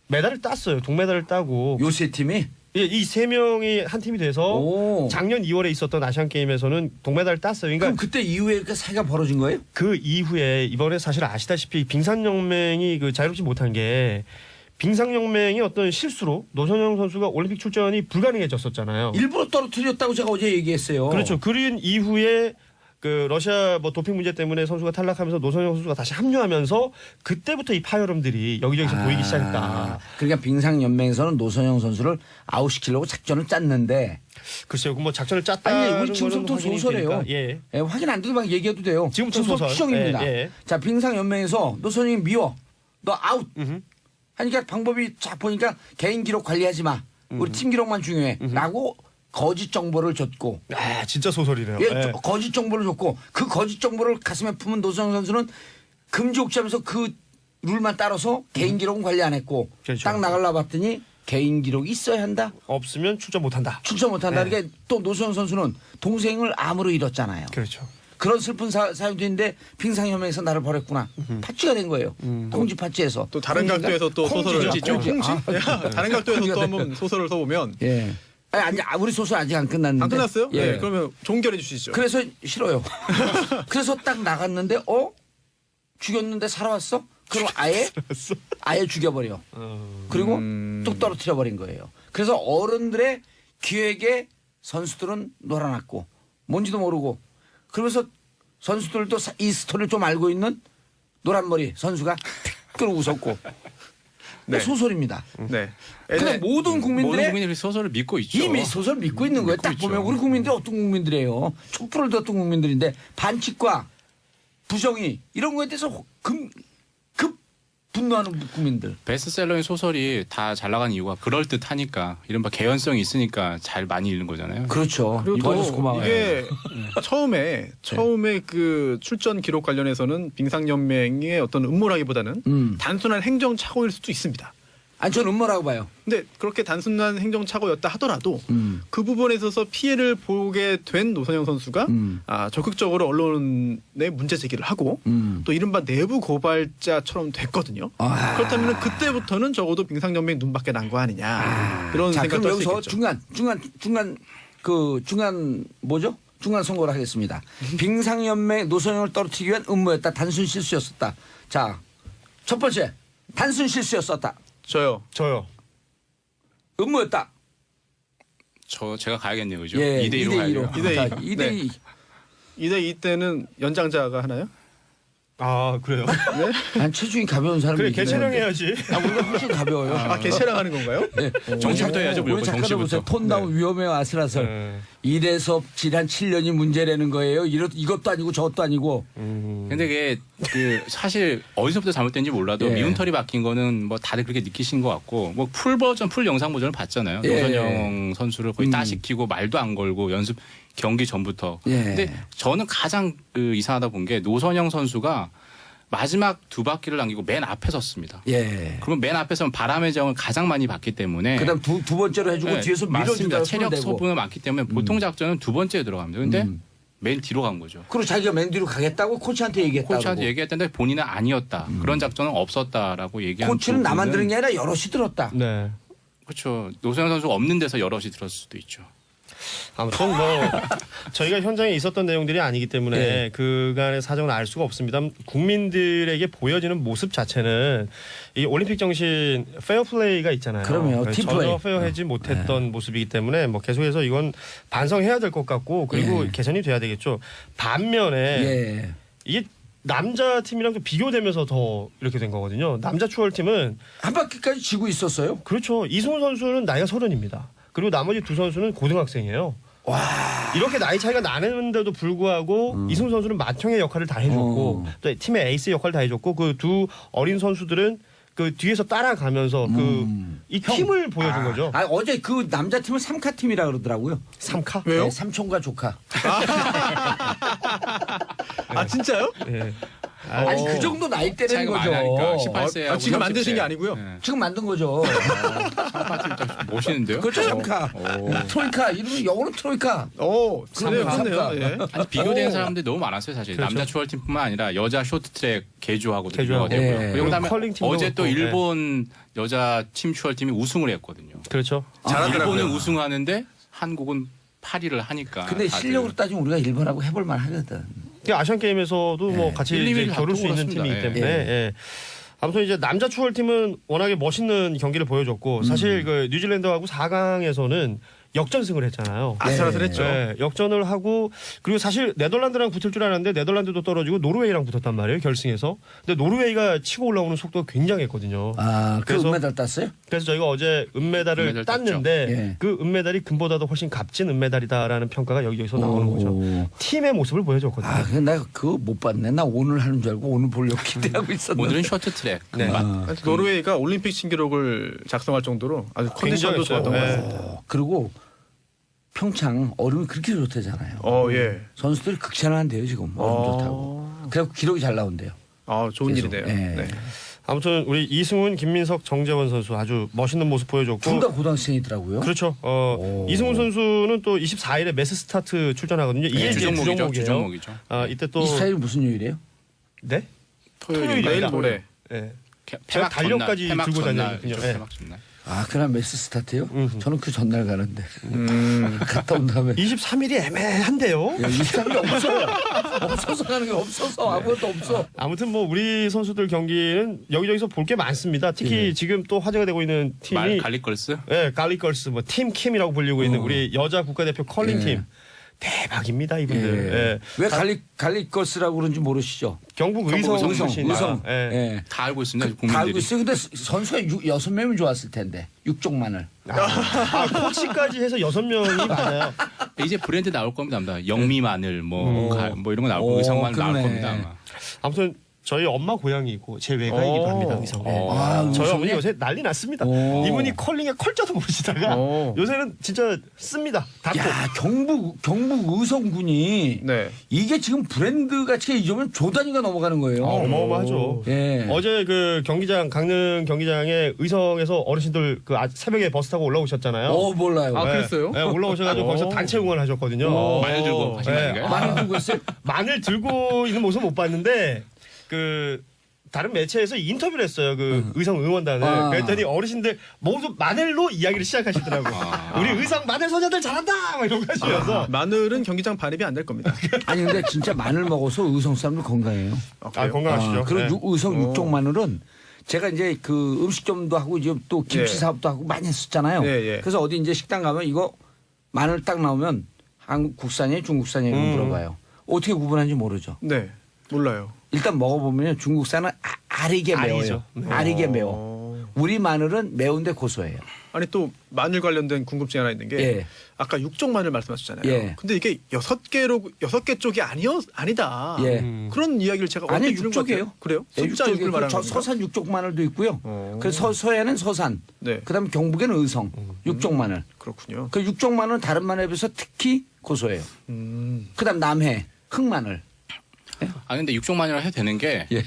S5: 메달을 땄어요. 동메달을 따고
S1: 요 세 팀이?
S5: 이 세 명이 한 팀이 돼서
S1: 오.
S5: 작년 2월에 있었던 아시안 게임에서는 동메달을 땄어요. 그러니까
S1: 그럼 그때 이후에 이렇게 사이가 벌어진 거예요?
S5: 그 이후에 이번에 사실 아시다시피 빙상연맹이 그 자유롭지 못한 게 빙상연맹이 어떤 실수로 노선영 선수가 올림픽 출전이 불가능해졌었잖아요.
S1: 일부러 떨어뜨렸다고 제가 어제 얘기했어요.
S5: 그렇죠. 그런 이후에 그 러시아 뭐 도핑 문제 때문에 선수가 탈락하면서 노선영 선수가 다시 합류하면서 그때부터 이 파열음들이 여기저기서 보이기 시작했다.
S1: 그러니까 빙상연맹에서는 노선영 선수를 아웃시키려고 작전을 짰는데
S5: 글쎄요, 뭐 작전을 짰다.
S1: 아니 우리 지금부터 소설이에요.
S5: 예.
S1: 예, 확인 안 돼도 막 얘기해도 돼요.
S5: 지금부터 소설.
S1: 추정입니다.
S5: 예, 예.
S1: 자, 빙상연맹에서 노선영이 미워. 너 아웃. 하니까 방법이 쫙 보니까 개인 기록 관리하지 마. 우리 팀 기록만 중요해. 라고 거짓 정보를 줬고.
S5: 아, 진짜 소설이네요.
S1: 예,
S5: 예.
S1: 거짓 정보를 줬고 그 거짓 정보를 가슴에 품은 노선영 선수는 금지 옥지하면서 그 룰만 따라서 개인 기록은 관리 안 했고
S5: 그렇죠.
S1: 딱 나가려 봤더니 개인 기록이 있어야 한다.
S5: 없으면 출전 못한다.
S1: 출전 못한다.
S5: 네.
S1: 그러니까 또 노선영 선수는 동생을 암으로 잃었잖아요.
S5: 그렇죠.
S1: 그런 슬픈 사연도 있는데 빙상연맹에서 나를 버렸구나. 팥쥐가 된 거예요. 콩쥐 팥쥐에서.
S3: 또 다른 각도에서 또 소설을
S1: 콩쥐죠. 콩쥐.
S3: 다른 각도에서 또 한번 소설을 써보면
S1: 예. 아니, 우리 소설 아직 안 끝났는데.
S3: 안 끝났어요?
S1: 예.
S3: 네, 그러면 종결해 주시죠.
S1: 그래서 싫어요. 그래서 딱 나갔는데 죽였는데 살아왔어? 그럼 아예 죽여버려. 그리고 뚝 떨어뜨려 버린 거예요. 그래서 어른들의 기획에 선수들은 놀아났고 뭔지도 모르고 그러면서 선수들도 이 스토리를 좀 알고 있는 노란머리 선수가 티끌 웃었고
S3: 네.
S1: 소설입니다.
S3: 네.
S1: 근데 모든 국민들의
S4: 국민들이 소설을 믿고 있죠.
S1: 이미 소설 믿고 있는 거예요. 딱 보면 우리 국민들이 어떤 국민들이에요. 촛불을 들었던 국민들인데 반칙과 부정이 이런 거에 대해서 급 분노하는 국민들.
S4: 베스트셀러인 소설이 다 잘 나간 이유가 그럴듯하니까 이른바 개연성이 있으니까 잘 많이 읽는 거잖아요.
S1: 그렇죠.
S3: 그리고
S1: 이봐줘서
S3: 또
S1: 고마워요.
S3: 이게 처음에 그 출전 기록 관련해서는 빙상연맹의 어떤 음모라기보다는 단순한 행정착오일 수도 있습니다.
S1: 아니 저는 음모라고 봐요.
S3: 근데 그렇게 단순한 행정착오였다 하더라도 그 부분에 있어서 피해를 보게 된 노선영 선수가 적극적으로 언론에 문제 제기를 하고 또 이른바 내부 고발자처럼 됐거든요. 그렇다면 그때부터는 적어도 빙상연맹 눈밖에 난 거 아니냐 그런
S1: 자,
S3: 생각도
S1: 그럼
S3: 할 수
S1: 여기서
S3: 있겠죠.
S1: 중간 뭐죠? 중간 선고를 하겠습니다. 빙상연맹 노선영을 떨어뜨리기 위한 음모였다. 단순 실수였었다. 자, 첫 번째 단순 실수였었다.
S3: 저요.
S1: 음모였다.
S4: 제가 가야겠네요, 그죠?
S1: 예,
S4: 2대2로 가야죠.
S3: 2대2.
S1: 2대2.
S3: 2대2 때는 연장자가 하나요?
S5: 아, 그래요?
S1: 난 체중이 가벼운 사람이
S5: 그래, 개체령 해야지.
S1: 우리가 훨씬 가벼워요.
S3: 개체랑 하는 건가요?
S1: 네.
S4: 정시부터 해야죠, 무조건
S1: 우리 작가들 보세요.
S4: 정시부터.
S1: 톤 다운 위험해 아슬아슬.
S5: 네.
S1: 이래서 지난 7년이 문제라는 거예요. 이것도 아니고 저것도 아니고.
S4: 근데 그게 사실 어디서부터 잘못된지 몰라도
S1: 예.
S4: 미운 털이 박힌 거는 뭐 다들 그렇게 느끼신 것 같고 뭐 풀 영상 버전을 봤잖아요.
S1: 예.
S4: 노선영 선수를 거의 따시키고 말도 안 걸고 연습 경기 전부터.
S1: 예.
S4: 근데 저는 가장 이상하다 본 게 노선영 선수가 마지막 두 바퀴를 남기고 맨 앞에 섰습니다.
S1: 예.
S4: 그러면 맨 앞에서는 바람의 정을 가장 많이 받기 때문에
S1: 그다음 두 번째로 해주고
S4: 네,
S1: 뒤에서
S4: 맞습니다.
S1: 밀어준다.
S4: 체력 소모가 많기 때문에 보통 작전은 두 번째에 들어갑니다. 근데 맨 뒤로 간 거죠.
S1: 그리고 자기가 맨 뒤로 가겠다고 코치한테 얘기했다고.
S4: 코치한테 얘기했는데 본인은 아니었다. 그런 작전은 없었다라고 얘기한
S1: 코치는 나만
S4: 부분은
S1: 들은 게 아니라 여럿이 들었다.
S5: 네.
S4: 그렇죠. 노선영 선수가 없는 데서 여럿이 들었을 수도 있죠.
S5: 아무튼 뭐 저희가 현장에 있었던 내용들이 아니기 때문에
S1: 예.
S5: 그간의 사정을 알 수가 없습니다. 국민들에게 보여지는 모습 자체는 이 올림픽 정신 페어플레이가 있잖아요.
S1: 그럼요. 팀플레이.
S5: 전혀 페어하지 못했던 모습이기 때문에 뭐 계속해서 이건 반성해야 될 것 같고 그리고
S1: 예.
S5: 개선이 돼야 되겠죠. 반면에
S1: 예.
S5: 이게 남자 팀이랑 또 비교되면서 더 이렇게 된 거거든요. 남자 추월팀은
S1: 한 바퀴까지 지고 있었어요.
S5: 그렇죠. 이승우 선수는 나이가 30입니다. 그리고 나머지 두 선수는 고등학생이에요.
S1: 와.
S5: 이렇게 나이 차이가 나는데도 불구하고 이승우 선수는 맏형의 역할을 다 해줬고 또 팀의 에이스 역할을 다 해줬고 그 두 어린 선수들은 그 뒤에서 따라가면서 이 팀을 보여준 거죠.
S1: 어제 그 남자 팀은 3카 팀이라 그러더라고요.
S5: 3카?
S3: 왜요?
S1: 네, 삼촌과 조카.
S3: 아 진짜요?
S5: 예.
S1: 아니 그 정도 나이 때라는
S4: 차이가 많이
S1: 거죠.
S4: 나니까 18세하고
S3: 지금 만드신 게 아니고요.
S1: 지금 만든 거죠.
S4: 멋있는데요?
S1: 그렇죠. 3카. 트로이카. 이름이 영어로 트로이카.
S3: 오, 그래요,
S1: 삼카.
S3: 그렇네요. 예.
S4: 아니 비교되는 사람들이 너무 많았어요 사실.
S5: 그렇죠.
S4: 남자 추월팀뿐만 아니라 여자 쇼트트랙 개주하고도
S5: 개주하고.
S4: 비교가 되고요.
S1: 예.
S4: 그리고 그다음에
S5: 컬링 팀도
S4: 어제 또
S5: 그렇고,
S4: 일본 여자 팀 추월팀이 우승을 했거든요.
S5: 그렇죠.
S3: 잘하더라고요.
S4: 일본은 우승하는데 한국은 8위를 하니까.
S1: 근데
S4: 다들.
S1: 실력으로 따지면 우리가 일본하고 해볼 만 하거든.
S5: 아시안 게임에서도 뭐 같이
S4: 1, 2위를
S5: 이제 겨룰 수 있는
S4: 다투고
S5: 팀이기 때문에
S1: 그렇습니다.
S5: 예. 아무튼 이제 남자 추월팀은 워낙에 멋있는 경기를 보여줬고 사실 그 뉴질랜드하고 4강에서는 역전승을 했잖아요.
S3: 아슬아슬했죠.
S5: 네, 역전을 하고 그리고 사실 네덜란드랑 붙을 줄 알았는데 네덜란드도 떨어지고 노르웨이랑 붙었단 말이에요 결승에서. 근데 노르웨이가 치고 올라오는 속도가 굉장했거든요.
S1: 아, 그
S5: 그래서-
S1: 은메달 땄어요?
S5: 그래서 저희가 어제 은메달을
S4: 은메달
S5: 땄는데
S1: 예.
S5: 그 은메달이 금보다도 훨씬 값진 은메달이다라는 평가가 여기저기서 나오는 거죠. 팀의 모습을 보여줬거든요.
S1: 아, 근데 나 그거 못 봤네. 나 오늘 하는 줄 알고 오늘 보려고 기대하고 있었는데.
S4: 오늘은 쇼트트랙.
S5: 네.
S4: 금방.
S3: 노르웨이가 올림픽 신기록을 작성할 정도로 아주 컨디션도
S5: 굉장했어요.
S3: 좋았던 것
S5: 네.
S3: 같습니다.
S1: 그리고 평창 얼음이 그렇게 좋대잖아요.
S3: 예.
S1: 선수들이 극찬을 한대요 지금 얼음 좋다고. 그래갖고 기록이 잘 나온대요.
S3: 좋은
S1: 계속.
S3: 일이네요.
S1: 예.
S3: 네.
S5: 아무튼 우리 이승훈, 김민석, 정재원 선수 아주 멋있는 모습 보여줬고
S1: 둘 다 고등학생이더라고요.
S5: 그렇죠.
S1: 오.
S5: 이승훈 선수는 또 24일에 메스 스타트 출전하거든요. 이게
S1: 네,
S5: 이제
S4: 주종목이죠.
S5: 주종목이에요.
S4: 주종목이죠.
S5: 이때 또
S1: 이 스타일이 무슨 요일이에요?
S5: 네?
S4: 토요일입니다.
S3: 내일 모레.
S5: 네.
S4: 폐막
S5: 달력까지
S4: 전날,
S5: 들고
S4: 폐막
S5: 다녀야겠군요.
S4: 전날,
S5: 네.
S4: 폐막 전날.
S1: 아, 그날 메스 스타트요? 저는 그 전날 가는데
S3: 음.
S1: 갔다 온 다음에
S5: 23일이 애매한데요.
S1: 이 사람이 없어요. 없어서 가는 게 없어서 아무것도 없어.
S5: 아무튼 뭐 우리 선수들 경기는 여기저기서 볼 게 많습니다. 특히 지금 또 화제가 되고 있는
S4: 말
S5: 팀이
S4: 갈리걸스.
S5: 네, 갈리걸스 뭐 팀 킴이라고 불리고 있는 우리 여자 국가대표 컬링
S1: 예.
S5: 팀 대박입니다 이분들. 예.
S1: 왜 갈리걸스라고 그런지 모르시죠?
S5: 경북 의성 출신이다.
S1: 의성.
S5: 예.
S1: 예.
S4: 다 알고 있습니다.
S1: 다 알고
S4: 국민들이.
S1: 있어요. 근데 선수가 6명이면 좋았을 텐데. 육종만을.
S5: 코치까지 해서 6명이 많아요.
S4: 이제 브랜드 나올 겁니다. 아마. 영미 마늘 뭐 이런 거 나올
S1: 오,
S4: 거고 의성 마늘 나올
S1: 그러네.
S4: 겁니다. 아마.
S5: 아무튼 저희 엄마 고향이고 제 외가이기도 합니다. 의성.
S1: 아,
S5: 저희
S1: 의성이?
S5: 어머니 요새 난리 났습니다.
S1: 오.
S5: 이분이 컬링에 컬자도 모르시다가
S3: 오.
S5: 요새는 진짜 씁니다. 닫고.
S1: 야, 경북 의성군이
S3: 네.
S1: 이게 지금 브랜드 가치가 이 정도면 조 단위가 넘어가는 거예요.
S5: 어마어마하죠.
S1: 예.
S5: 어제 그 경기장 강릉 경기장에 의성에서 어르신들 그 새벽에 버스 타고 올라오셨잖아요.
S1: 몰라요.
S3: 아, 그랬어요?
S5: 네, 올라오셔가지고 거기서 단체 응원을 하셨거든요.
S4: 마늘 들고 가신 거 아닌가요?
S1: 많이 들고 있어요?
S5: 마늘 들고 있는 모습 못 봤는데 그 다른 매체에서 인터뷰를 했어요. 그 의성 응원단을.
S1: 아.
S5: 그랬더니 어르신들 모두 마늘로 이야기를 시작하시더라고. 우리 의성 마늘 소녀들 잘한다. 막 이런 거 하시면서.
S3: 마늘은 경기장 반입이 안 될 겁니다.
S1: 아니 근데 진짜 마늘 먹어서 의성 사람들 건강해요.
S3: 그래요?
S5: 건강하시죠.
S1: 그리고
S5: 네.
S1: 의성 육종 마늘은 제가 이제 그 음식점도 하고 이제 또 김치
S3: 예.
S1: 사업도 하고 많이 했었잖아요.
S3: 예, 예.
S1: 그래서 어디 이제 식당 가면 이거 마늘 딱 나오면 한국 국산이에요, 중국산이에요 물어봐요. 어떻게 구분하는지 모르죠.
S3: 네. 몰라요.
S1: 일단 먹어보면 중국산은 아리게 매워요.
S5: 아리죠. 네.
S1: 아리게 매워. 우리 마늘은 매운데 고소해요.
S3: 아니 또 마늘 관련된 궁금증이 하나 있는 게
S1: 예.
S3: 아까 육종 마늘 말씀하셨잖아요.
S1: 예.
S3: 근데 이게 6개 쪽이 아니다.
S1: 예.
S3: 그런 이야기를 제가
S1: 아니
S3: 언제 들은 것 같아요.
S1: 육족이에요.
S3: 그래요?
S1: 예,
S3: 숫자
S1: 육족이에요.
S3: 6을 말하는
S1: 저
S3: 건가요?
S1: 서산 육종 마늘도 있고요.
S3: 어.
S1: 그래서 서해는 서산.
S3: 네.
S1: 그다음에 경북에는 의성 육종 마늘.
S3: 그렇군요.
S1: 그 육종 마늘은 다른 마늘에 비해서 특히 고소해요. 그다음 남해 흑마늘.
S4: 아 근데 육종 마늘을 해도 되는 게
S1: 예.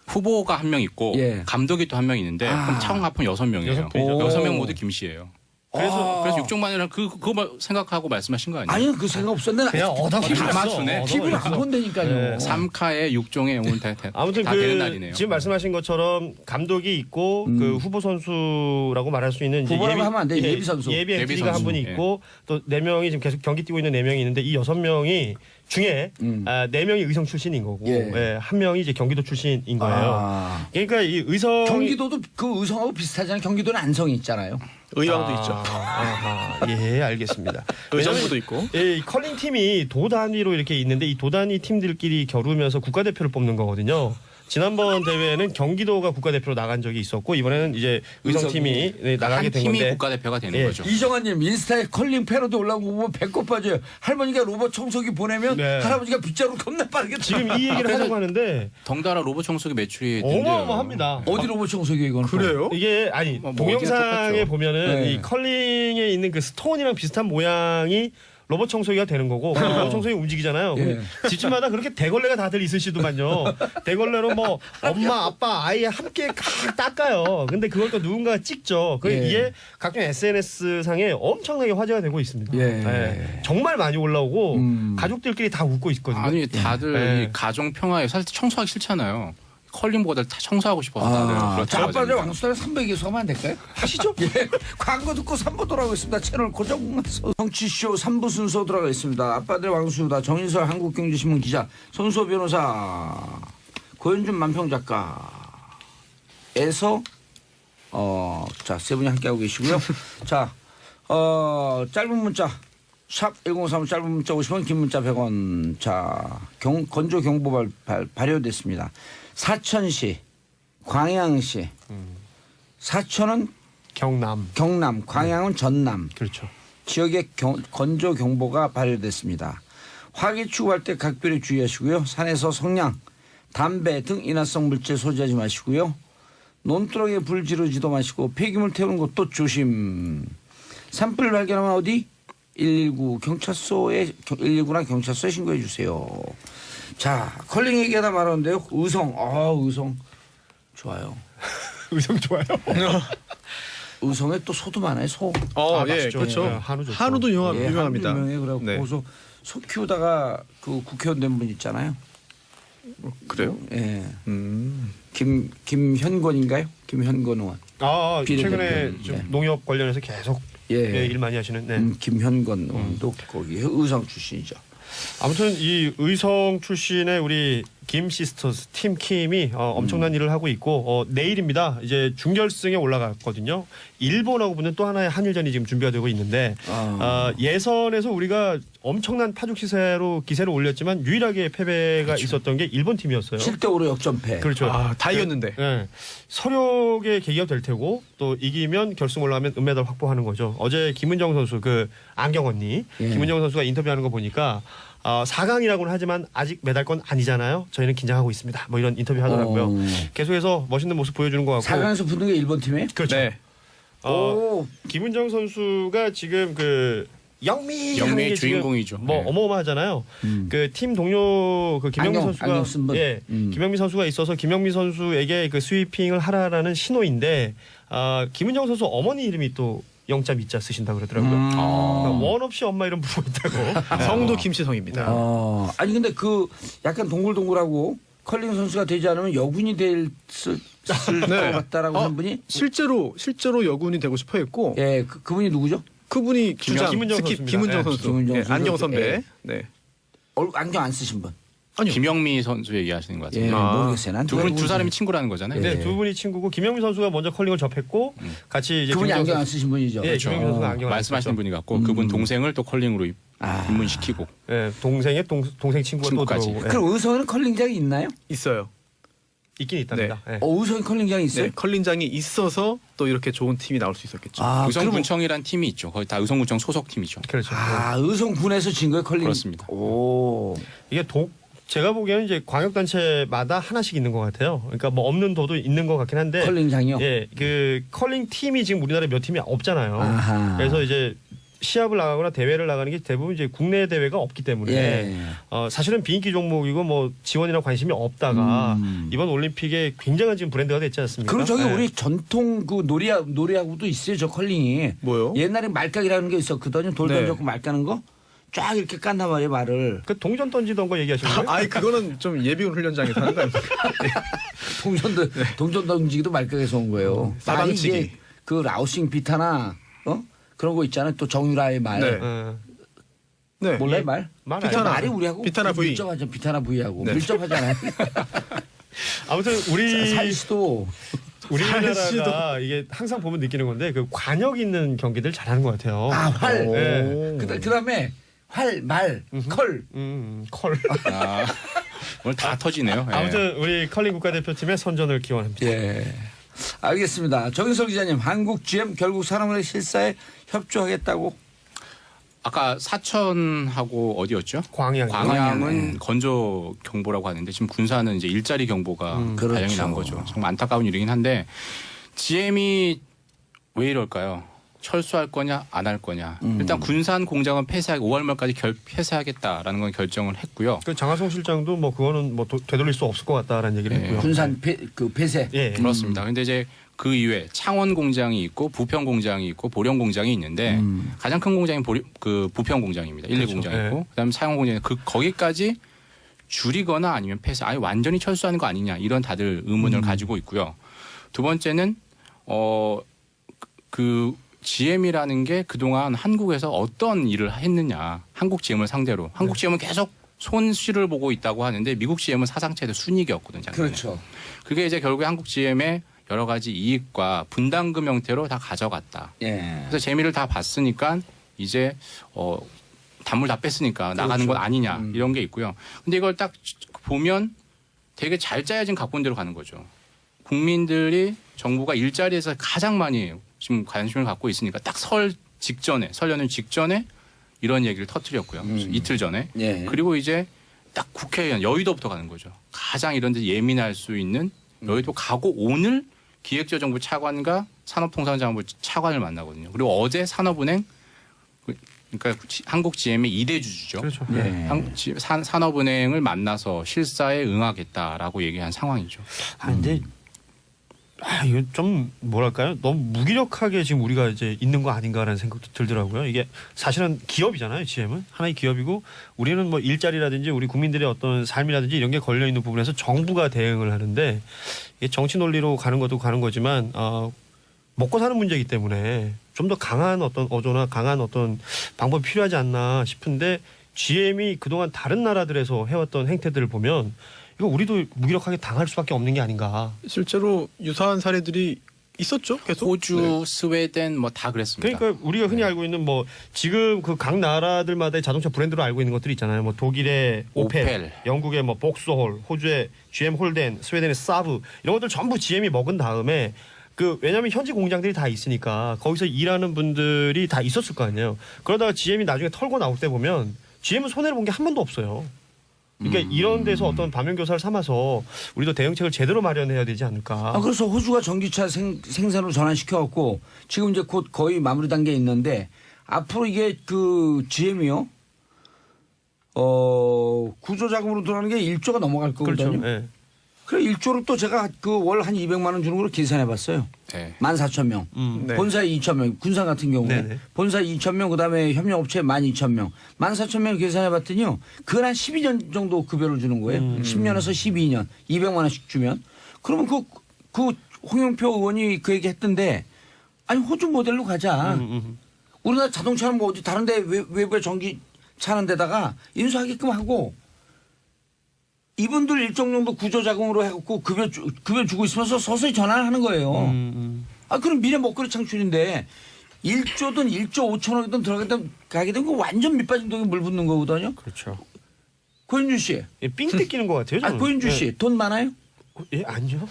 S4: 후보가 한 명 있고
S1: 예.
S4: 감독이 또 한 명 있는데
S1: 아.
S4: 그럼 총 합은 6명이에요.
S5: 여섯 명이죠.
S4: 6명 모두 김씨예요. 그래서 육종 마늘은 그거 생각하고 말씀하신 거 아니에요?
S1: 아니 그 생각 없었는데
S5: 그냥 얻어
S4: 다 맞추네.
S1: TV를 안 본다니까요.
S5: 네.
S4: 3카에 6종에 오늘
S5: 아무튼
S4: 다
S5: 그
S4: 되는 날이네요.
S5: 지금 말씀하신 것처럼 감독이 있고 그 후보 선수라고 말할 수 있는 이제
S1: 후보라고 하면 안 돼요. 예비 선수.
S5: 예비
S4: 예비
S5: 엔트리가 한
S4: 선수.
S5: 분이 있고 또 4명이 지금 계속 경기 뛰고 있는 4명이 있는데 이 6명이 중에 4명이 의성 출신인 거고
S1: 예.
S5: 한 명이 이제 경기도 출신인 거예요.
S1: 아.
S5: 그러니까 이 의성
S1: 경기도도 그 의성하고 비슷하잖아요. 경기도는 안성이 있잖아요.
S3: 의왕도 있죠.
S5: 아하, 예, 알겠습니다.
S3: 의정부도 있고.
S5: 이 컬링 팀이 도 단위로 이렇게 있는데 이 도 단위 팀들끼리 겨루면서 국가대표를 뽑는 거거든요. 지난번 대회에는 경기도가 국가대표로 나간 적이 있었고 이번에는 이제 의성 팀이 나가게
S4: 한
S5: 된
S4: 팀이
S5: 건데
S4: 국가대표가 되는
S5: 예.
S4: 거죠.
S1: 이정환님 인스타에 컬링 패러디 올라오고 보면 배꼽 빠져요. 할머니가 로봇 청소기 보내면
S5: 네.
S1: 할아버지가 빗자루 겁나 빠르게
S5: 지금 이 얘기를 하려고 하는데
S4: 덩달아 로봇 청소기 매출이
S5: 어마어마합니다.
S1: 어디 로봇 청소기 이거는
S3: 그래요?
S5: 이게 아니
S4: 뭐
S5: 동영상에
S4: 어디가
S5: 보면은
S1: 네.
S5: 이 컬링에 있는 그 스톤이랑 비슷한 모양이 로봇 청소기가 되는 거고 그리고 로봇 청소기 움직이잖아요. 근데 집집마다 그렇게 대걸레가 다들 있으시더만요. 대걸레로 뭐 엄마 아빠 아이 함께 각 닦아요. 근데 그걸 또 누군가가 찍죠. 그
S1: 예.
S5: 이게 각종 SNS 상에 엄청나게 화제가 되고 있습니다.
S1: 예.
S5: 네. 정말 많이 올라오고 가족들끼리 다 웃고 있거든요.
S4: 아니 다들
S5: 네.
S4: 이 가정 평화에 사실 청소하기 싫잖아요. 컬링보다 다 청소하고 싶어서 다들 그렇다고
S1: 자, 아빠들
S4: 하잖아요.
S1: 왕수다를 300에서 하면 안 될까요? 하시죠. 예. 광고 듣고 3부 돌아가겠습니다. 채널 고정. 정치쇼 3부 순서 들어가겠습니다. 아빠들 왕수다 정인설 한국경제신문 기자, 손수호 변호사, 고현준 만평 작가에서 자, 세 분이 함께하고 계시고요. 자, 짧은 문자 샵 1035 짧은 문자 50원 긴 문자 100원. 자, 건조 경보 발효됐습니다. 사천시, 광양시. 사천은
S5: 경남.
S1: 광양은 전남.
S5: 그렇죠.
S1: 지역에 건조 경보가 발효됐습니다. 화기 추구할 때 각별히 주의하시고요. 산에서 성냥, 담배 등 인화성 물질 소지하지 마시고요. 논두렁에 불 지르지도 마시고 폐기물 태우는 것도 조심. 산불 발견하면 어디? 119나 경찰서에 신고해 주세요. 자, 컬링 얘기하다 말았는데요. 의성. 의성 좋아요.
S5: 의성 좋아요.
S1: 의성에 또 소도 많아요. 소.
S3: 예,
S5: 맛있죠.
S3: 그렇죠.
S5: 예, 한우 좋죠.
S3: 한우도
S1: 예,
S3: 유명합니다.
S1: 한우 유명해. 그래갖고
S3: 네.
S1: 거기서 소 키우다가 그 국회의원 된 분 있잖아요.
S3: 그래요?
S1: 예.
S3: 음.
S1: 김현권인가요? 김현권 의원.
S5: 최근에
S1: 비례대표.
S5: 좀
S1: 네.
S5: 농협 관련해서 계속
S1: 예.
S5: 일 많이 하시는. 네.
S1: 김현권 의원도 거기 의성 출신이죠.
S5: 아무튼 이 의성 출신의 우리 김 시스터스 팀 킴이 엄청난 일을 하고 있고 내일입니다. 이제 준결승에 올라갔거든요. 일본하고 붙는 또 하나의 한일전이 지금 준비가 되고 있는데 예선에서 우리가 엄청난 파죽 시세로 기세를 올렸지만 유일하게 패배가
S1: 그렇죠.
S5: 있었던 게 일본 팀이었어요.
S1: 7대5로 역전패.
S5: 그렇죠.
S3: 다 이겼는데.
S5: 네. 서력의 계기가 될 테고 또 이기면 결승 올라가면 은메달 확보하는 거죠. 어제 김은정 선수 그 안경 언니
S1: 예.
S5: 김은정 선수가 인터뷰하는 거 보니까 4강이라고는 하지만 아직 메달권 아니잖아요. 저희는 긴장하고 있습니다. 뭐 이런 인터뷰 하더라고요. 계속해서 멋있는 모습 보여주는 것 같고.
S1: 4강에서 붙는 게 일본 팀이에요?
S5: 그렇죠.
S3: 네.
S5: 김은정 선수가 지금 그 영미 하는 게 지금
S4: 주인공이죠.
S5: 뭐
S4: 네.
S5: 어마어마하잖아요. 그 팀 동료 그 김영미
S1: 안경 쓴
S5: 선수가
S1: 분.
S5: 김영미 선수가 있어서 김영미 선수에게 그 스위핑을 하라라는 신호인데 김은정 선수 어머니 이름이 또 영자 미자 쓰신다 그러더라고요. 그러니까 원 없이 엄마 이름 부르고 있다고.
S3: 성도 김시성입니다.
S1: 아니 근데 그 약간 동글동글하고 컬링 선수가 되지 않으면 여군이 될 것 같다라고 하는 분이
S3: 실제로 여군이 되고 싶어 했고
S1: 예, 그분이 누구죠?
S3: 그분이 주장
S5: 김은정
S3: 스킵
S5: 선수입니다.
S3: 김은정
S5: 네.
S3: 선수.
S1: 김은정
S3: 예,
S1: 선수.
S3: 안경 선배.
S1: 예.
S3: 네.
S1: 안경 안 쓰신 분.
S3: 아니요.
S4: 김영미 선수 얘기하시는 것
S1: 예,
S4: 같아요.
S1: 모르겠어요. 난
S4: 두 사람이 친구라는 거잖아요.
S5: 네, 두 분이 친구고 김영미 선수가 먼저 컬링을 접했고 같이 이제
S1: 그분이
S5: 김은정
S1: 안경 안
S5: 선수-
S1: 쓰신 분이죠.
S5: 예, 김영미 선수가 안경
S4: 말씀하시는 분이 같고 그분 동생을 또 컬링으로 입문시키고
S5: 예, 동생의 동생 친구가
S4: 친구까지.
S5: 또 들어오고. 예.
S1: 그럼 의성에는 컬링장이 있나요?
S3: 있어요.
S5: 있긴 있답니다. 예.
S1: 의성에 컬링장이 있어요?
S3: 네, 컬링장이 있어서 또 이렇게 좋은 팀이 나올 수 있었겠죠.
S4: 의성군청이란 팀이 있죠. 거의 다 의성군청 소속 팀이죠.
S5: 그렇죠.
S1: 의성군에서 진 거예요, 컬링?
S4: 그렇습니다.
S1: 오.
S5: 이게 제가 보기에는 이제 광역단체마다 하나씩 있는 것 같아요. 그러니까 뭐 없는 도도 있는 것 같긴 한데.
S1: 컬링장이요?
S5: 예, 그 컬링 팀이 지금 우리나라에 몇 팀이 없잖아요.
S1: 아하.
S5: 그래서 이제 시합을 나가거나 대회를 나가는 게 대부분 이제 국내 대회가 없기 때문에
S1: 예.
S5: 사실은 비인기 종목이고 뭐 지원이나 관심이 없다가 이번 올림픽에 굉장한 지금 브랜드가 됐지 않습니까?
S1: 그리고 저기
S5: 예.
S1: 우리 전통 그 놀이하고도 있어요, 저 컬링이.
S3: 뭐요?
S1: 옛날에 말깍이라는 게 있었거든요. 돌
S3: 네.
S1: 던져고 말 까는 거. 쫙 이렇게 깐단 말이에요, 말을.
S5: 그 동전 던지던 거 얘기하시는 거예요?
S3: 아니 그거는 좀 예비군 훈련장에서 하는 거 아닙니까?
S1: 동전 던지기도 말깍에서 온 거예요. 말이
S3: 사방치기.
S1: 이게 그 라우싱 비타나 그런 거 있잖아요. 또 정유라의 말.
S3: 네. 네.
S1: 몰라요, 말?
S5: 말
S3: 비타나.
S1: 말이 우리하고
S3: 비타나 V.
S1: 밀접하죠. 비타나 V하고
S3: 네.
S1: 밀접하잖아요.
S5: 아무튼 우리
S1: 살씨도
S5: 우리나라가 이게 항상 보면 느끼는 건데 그 관역 있는 경기들 잘하는 것 같아요.
S1: 활.
S5: 네.
S1: 그다음에 활, 말, 컬.
S5: 컬.
S4: 오늘 다 터지네요. 예.
S5: 아무튼 우리 컬링 국가대표팀의 선전을 기원합니다.
S1: 예. 알겠습니다. 정인석 기자님, 한국 GM 결국 사람의 실사에 협조하겠다고?
S4: 아까 사천하고 어디였죠?
S5: 광양.
S4: 광양은 건조 경보라고 하는데 지금 군사는 이제 일자리 경보가
S1: 그렇죠.
S4: 발령이 난 거죠. 정말 안타까운 일이긴 한데 GM이 왜 이럴까요? 철수할 거냐 안 할 거냐. 일단 군산 공장은 5월 말까지 폐쇄하겠다라는 건 결정을 했고요.
S5: 그 장하성 실장도 뭐 그거는 뭐 되돌릴 수 없을 것 같다라는 얘기를 했고요.
S1: 군산 폐쇄.
S5: 예.
S4: 그렇습니다. 근데 이제 그 이외에 창원 공장이 있고 부평 공장이 있고 보령 공장이 있는데 가장 큰 공장이 그 부평 공장입니다. 1, 2 공장이
S5: 예.
S4: 있고 그다음에 창원 공장이 거기까지 줄이거나 아니면 폐쇄, 아예 완전히 철수하는 거 아니냐 이런 다들 의문을 가지고 있고요. 두 번째는 그 GM이라는 게 그동안 한국에서 어떤 일을 했느냐. 한국 GM을 상대로. 한국 GM은 계속 손실을 보고 있다고 하는데 미국 GM은 사상 최대 순이익이었거든요. 작년에.
S1: 그렇죠.
S4: 그게 이제 결국에 한국 GM의 여러 가지 이익과 분담금 형태로 다 가져갔다.
S1: 예.
S4: 그래서 재미를 다 봤으니까 이제 단물 다 뺐으니까 나가는 건 아니냐 이런 게 있고요. 근데 이걸 딱 보면 되게 잘 짜여진 각본대로 가는 거죠. 국민들이 정부가 일자리에서 가장 많이 지금 관심을 갖고 있으니까 딱 설 연휴 직전에 이런 얘기를 터뜨렸고요. 이틀 전에.
S1: 예.
S4: 그리고 이제 딱 국회의원 여의도부터 가는 거죠. 가장 이런 데 예민할 수 있는 여의도 가고 오늘 기획재정부 차관과 산업통상자원부 차관을 만나거든요. 그리고 어제 산업은행 그러니까 한국 GM의 2대 주주죠.
S5: 그렇죠.
S1: 예.
S4: 산업은행을 만나서 실사에 응하겠다라고 얘기한 상황이죠.
S5: 근데 이거 좀 뭐랄까요? 너무 무기력하게 지금 우리가 이제 있는 거 아닌가라는 생각도 들더라고요. 이게 사실은 기업이잖아요. GM은 하나의 기업이고 우리는 뭐 일자리라든지 우리 국민들의 어떤 삶이라든지 이런 게 걸려 있는 부분에서 정부가 대응을 하는데 이게 정치 논리로 가는 것도 가는 거지만 먹고 사는 문제이기 때문에 좀 더 강한 어떤 어조나 강한 어떤 방법이 필요하지 않나 싶은데 GM이 그동안 다른 나라들에서 해왔던 행태들을 보면 이거 우리도 무기력하게 당할 수밖에 없는 게 아닌가.
S3: 실제로 유사한 사례들이 있었죠. 계속.
S4: 호주, 스웨덴 뭐 다 그랬습니다.
S5: 그러니까 우리가 흔히 알고 있는 뭐 지금 그 각 나라들마다의 자동차 브랜드로 알고 있는 것들이 있잖아요. 뭐 독일의 오펠, 영국의 뭐 복스홀, 호주의 GM 홀덴, 스웨덴의 사브 이런 것들 전부 GM이 먹은 다음에 왜냐하면 현지 공장들이 다 있으니까 거기서 일하는 분들이 다 있었을 거 아니에요. 그러다가 GM이 나중에 털고 나올 때 보면 GM은 손해를 본 게 한 번도 없어요. 그러니까 이런 데서 어떤 반면교사를 삼아서 우리도 대응책을 제대로 마련해야 되지 않을까.
S1: 그래서 호주가 전기차 생산으로 전환시켜갖고 지금 이제 곧 거의 마무리 단계에 있는데 앞으로 이게 그 GM이요. 구조 자금으로 들어가는 게 1조가 넘어갈 거거든요.
S5: 그렇죠. 네.
S1: 그래 1조를 또 제가 그 월 한 200만 원 주는 걸로 계산해봤어요.
S4: 네.
S1: 14,000명.
S3: 네.
S1: 본사에 2,000명. 군산 같은 경우에
S5: 네네.
S1: 본사에 2,000명 그다음에 협력업체에 12,000명. 14,000명 계산해봤더니요. 그건 한 12년 정도 급여를 주는 거예요. 10년에서 12년. 200만 원씩 주면. 그러면 그 홍영표 의원이 그 얘기 했던데 아니 호주 모델로 가자. 우리나라 자동차는 뭐 어디 다른 데 외부에 전기 차는 데다가 인수하게끔 하고 이분들 일정 정도 구조 자금으로 해갖고 급여 주고 있으면서 서서히 전환하는 거예요. 그럼 미래 먹거리 창출인데 1조든 1조 5천억이든 가게 되면 그 완전 밑빠진 독에 물 붓는 거거든요.
S5: 그렇죠.
S1: 고현주 씨.
S5: 삥 뜯기는 것 같아요. 저는.
S1: 고현주 씨 돈 많아요?
S5: 예, 아니요.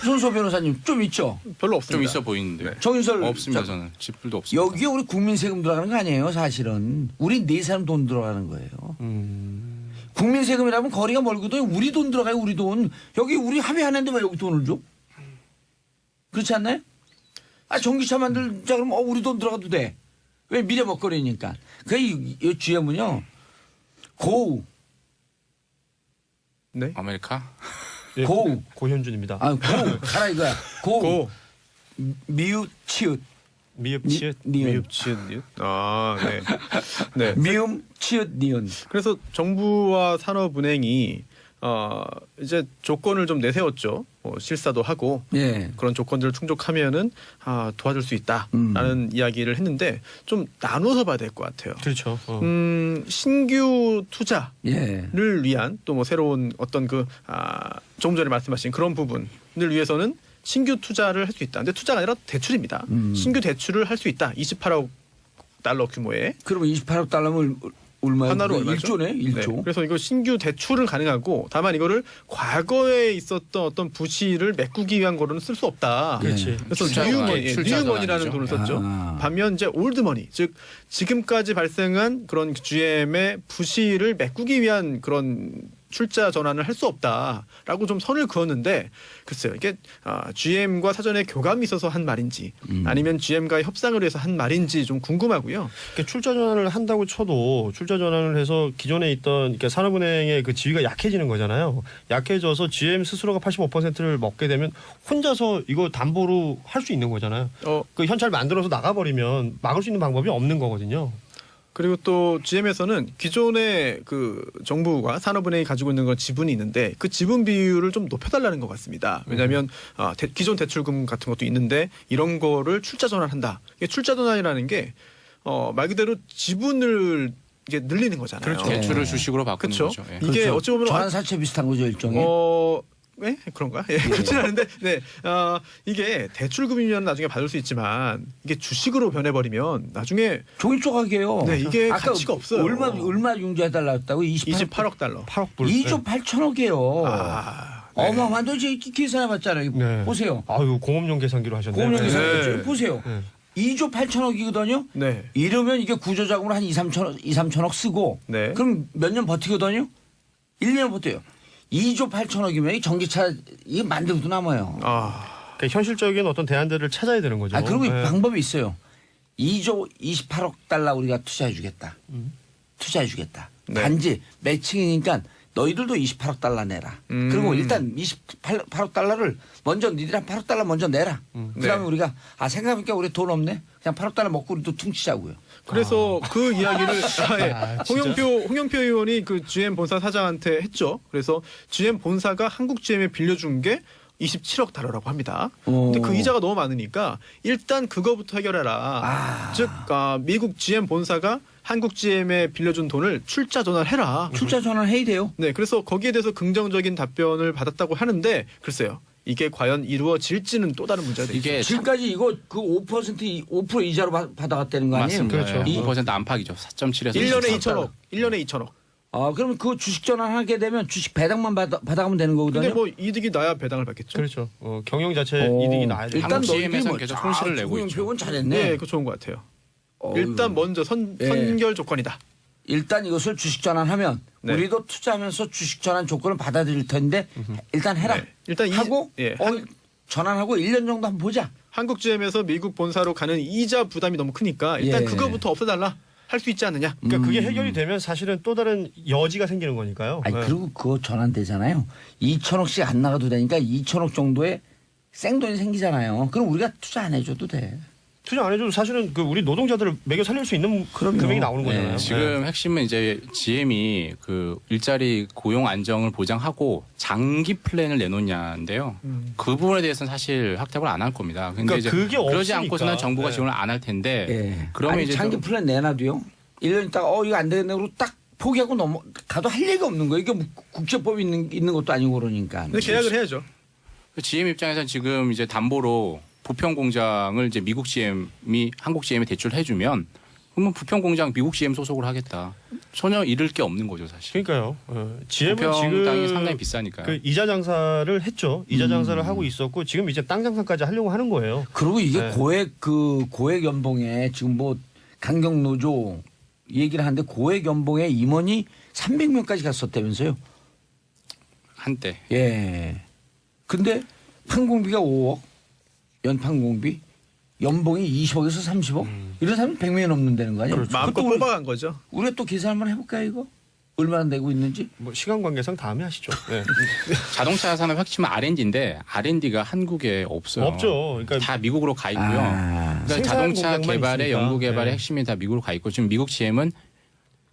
S1: 손소 변호사님 좀 있죠?
S3: 별로
S4: 좀
S3: 없습니다.
S4: 있어 보이는데.
S3: 네.
S1: 정인설
S4: 없습니다. 저는 지불도 없습니다.
S1: 여기에 우리 국민 세금 들어가는 거 아니에요 사실은. 우리 네 사람 돈 들어가는 거예요. 국민 세금이라면 거리가 멀거든요. 우리 돈 들어가요. 우리 돈. 여기 우리 합의하는데 왜 여기 돈을 줘? 그렇지 않나요? 전기차 만들자 그러면 우리 돈 들어가도 돼. 왜 미래 먹거리니까. 이 GM은요. 고우.
S3: 네.
S4: 아메리카?
S5: 예,
S1: 고우.
S5: 고현준입니다.
S1: 고우. 가라 이거야. 고우. 미웃 치읓.
S5: 미흡 치읓.
S1: 니은.
S3: 미흡 치읓 니은. 네. 네.
S1: 미음 치읓 니은.
S3: 그래서 정부와 산업은행이 이제 조건을 좀 내세웠죠. 실사도 하고
S1: 예.
S3: 그런 조건들을 충족하면은 도와줄 수 있다라는 이야기를 했는데 좀 나눠서 봐야 될 것 같아요.
S5: 그렇죠.
S3: 신규 투자를
S1: 예.
S3: 위한 또 뭐 새로운 어떤 조금 전에 말씀하신 그런 부분을 위해서는 신규 투자를 할 수 있다. 근데 투자가 아니라 대출입니다. 신규 대출을 할 수 있다. 28억 달러 규모의.
S1: 그러면 28억 달러면 얼마예요?
S3: 하나로 얼마죠?
S1: 1조네. 1조.
S3: 네. 그래서 이거 신규 대출은 가능하고 다만 이거를 과거에 있었던 어떤 부실을 메꾸기 위한 거로는 쓸 수 없다.
S5: 그렇지.
S3: 그래서
S4: 출자
S3: 뉴머니라는
S4: 전환이죠.
S3: 돈을 썼죠.
S1: 아.
S3: 반면 이제 올드머니, 즉 지금까지 발생한 그런 GM의 부실을 메꾸기 위한 그런 출자 전환을 할 수 없다라고 좀 선을 그었는데 글쎄요 이게 GM과 사전에 교감이 있어서 한 말인지 아니면 GM과의 협상을 위해서 한 말인지 좀 궁금하고요.
S5: 그러니까 출자 전환을 한다고 쳐도 출자 전환을 해서 기존에 있던 그러니까 산업은행의 그 지위가 약해지는 거잖아요. 약해져서 GM 스스로가 85%를 먹게 되면 혼자서 이거 담보로 할 수 있는 거잖아요. 그 현찰 만들어서 나가버리면 막을 수 있는 방법이 없는 거거든요.
S3: 그리고 또 GM에서는 기존의 그 정부가 산업은행이 가지고 있는 건 지분이 있는데 그 지분 비율을 좀 높여달라는 것 같습니다. 왜냐하면 기존 대출금 같은 것도 있는데 이런 거를 출자 전환한다. 이게 출자 전환이라는 게 말 그대로 지분을 이게 늘리는 거잖아요.
S4: 그렇죠. 대출을 주식으로 바꾸는
S3: 그렇죠.
S4: 거죠. 예.
S3: 이게
S1: 그렇죠.
S3: 어찌 보면
S1: 전환사채 비슷한 거죠 일종의.
S3: 네? 그런가? 예, 그렇진 않은데, 네. 이게 대출금이면 나중에 받을 수 있지만, 이게 주식으로 변해버리면 나중에.
S1: 종이 조각이에요.
S3: 네, 이게
S1: 아까
S3: 가치가 없어요.
S1: 얼마 융자해달라고 했다고?
S3: 28억 달러.
S5: 8억 불.
S1: 2조 8천억이에요.
S3: 네.
S1: 어마어마한 돈 계산해봤잖아요.
S5: 네.
S1: 보세요.
S5: 아유 공업용 계산기로 하셨네요.
S1: 공업용
S5: 네.
S1: 계산해봤죠.
S3: 네.
S1: 보세요.
S5: 네.
S1: 2조 8천억이거든요.
S3: 네.
S1: 이러면 이게 구조자금으로 한 2, 3천억 쓰고
S3: 네.
S1: 그럼 몇 년 버티거든요. 1년 버텨요. 2조 8천억이면 이 전기차 이게 만들어도 남아요.
S5: 그러니까 현실적인 어떤 대안들을 찾아야 되는 거죠.
S1: 그리고
S5: 네.
S1: 방법이 있어요. 2조 28억 달러 우리가 투자해 주겠다. 투자해 주겠다.
S3: 네.
S1: 단지 매칭이니까 너희들도 28억 달러 내라. 그리고 일단 28억 달러를 먼저 니들 한 8억 달러 먼저 내라. 그다음에
S3: 네.
S1: 우리가 생각해보니까 우리 돈 없네. 그냥 8억 달러 먹고 우리도 퉁치자고요.
S3: 그래서 그 이야기를 홍영표 의원이 그 GM 본사 사장한테 했죠. 그래서 GM 본사가 한국 GM에 빌려준 게 27억 달러라고 합니다. 근데 그 이자가 너무 많으니까 일단 그거부터 해결해라. 즉 미국 GM 본사가 한국 GM에 빌려준 돈을 출자 전환해라.
S1: 출자 전환 해야 돼요.
S3: 네, 그래서 거기에 대해서 긍정적인 답변을 받았다고 하는데 글쎄요. 이게 과연 이루어질지는 또 다른 문제가 되죠.
S4: 이게
S1: 지금까지 이거 그 5% 이자로 받아갔다는 거 아니에요?
S4: 맞습니다.
S5: 그렇죠.
S4: 5% 안팎이죠. 4.7에서
S3: 1년에 2천억. 1년에 2천억.
S1: 그러면 그 주식 전환하게 되면 주식 배당만 받아가면 되는 거거든요.
S3: 근데 뭐 이득이 나야 배당을 받겠죠.
S5: 그렇죠. 경영 자체 이득이 나야 돼요.
S1: 일단
S4: 한국
S1: 너희들이
S4: GM에서는
S1: 뭐
S4: 계속 손실을 내고 있죠.
S1: 홍영표 의원 잘했네.
S3: 네, 그거 좋은 것 같아요. 일단 먼저 선결 조건이다.
S1: 일단 이것을 주식 전환하면
S3: 네.
S1: 우리도 투자하면서 주식 전환 조건을 받아들일 텐데 일단 해라.
S3: 네. 일단
S1: 하고 전환하고 1년 정도 한번 보자.
S3: 한국 GM에서 미국 본사로 가는 이자 부담이 너무 크니까 일단
S1: 예.
S3: 그거부터 없애달라. 할 수 있지 않느냐.
S5: 그러니까 그게 해결이 되면 사실은 또 다른 여지가 생기는 거니까요.
S1: 아니
S5: 네.
S1: 그리고 그거 전환되잖아요. 2천억씩 안 나가도 되니까 2천억 정도의 생돈이 생기잖아요. 그럼 우리가 투자 안 해줘도 돼.
S5: 투자 안 해줘도 사실은 그 우리 노동자들을 매겨 살릴 수 있는
S1: 그럼요.
S5: 금액이 나오는 거잖아요.
S1: 네.
S4: 지금 핵심은 이제 GM이 그 일자리 고용 안정을 보장하고 장기 플랜을 내놓냐인데요. 그 부분에 대해서는 사실 확답을 안 할 겁니다. 근데
S5: 그러니까
S4: 이제
S5: 그게
S4: 그러지
S5: 없으니까.
S4: 않고서는 정부가
S5: 네.
S4: 지원을 안 할 텐데
S1: 예.
S4: 그러면
S1: 아니,
S4: 이제
S1: 장기
S4: 좀
S1: 플랜 내놔도요. 1년 있다가 이거 안 되겠네 그러고 딱 포기하고 가도 할 얘기가 없는 거예요. 이게 뭐 국제법이 있는 것도 아니고 그러니까.
S3: 근데 계약을 해야죠.
S4: GM 입장에서는 지금 이제 담보로 부평 공장을 이제 미국 GM이 한국 GM에 대출해 주면 그러면 부평 공장 미국 GM 소속으로 하겠다. 전혀 잃을 게 없는 거죠, 사실.
S5: 그러니까요. GM은
S4: 부평
S5: 지금
S4: 땅이 상당히 비싸니까요.
S5: 그 이자 장사를 했죠. 이자 장사를 하고 있었고 지금 이제 땅 장사까지 하려고 하는 거예요.
S1: 그리고 이게
S5: 네.
S1: 고액 연봉에 지금 뭐 강경 노조 얘기를 하는데 고액 연봉에 임원이 300명까지 갔었다면서요.
S4: 한때.
S1: 예. 근데 판공비가 5억, 연판공비, 연봉이 20억에서 30억. 이런 사람은 100명이 넘는다는 거 아니에요?
S3: 마음껏
S1: 그것도
S3: 뽑아간 거죠.
S1: 우리가 또 계산 한번 해볼까요, 이거? 얼마나 내고 있는지?
S5: 뭐 시간 관계상 다음에 하시죠. 네.
S4: 자동차 산업 핵심은 R&D인데 R&D가 한국에 없어요.
S5: 없죠. 그러니까
S4: 다 미국으로 가 있고요.
S1: 아.
S4: 그러니까
S5: 생산
S4: 자동차
S5: 공장만
S4: 개발의
S5: 있으니까.
S4: 연구 개발의
S5: 네.
S4: 핵심이 다 미국으로 가 있고 지금 미국 GM은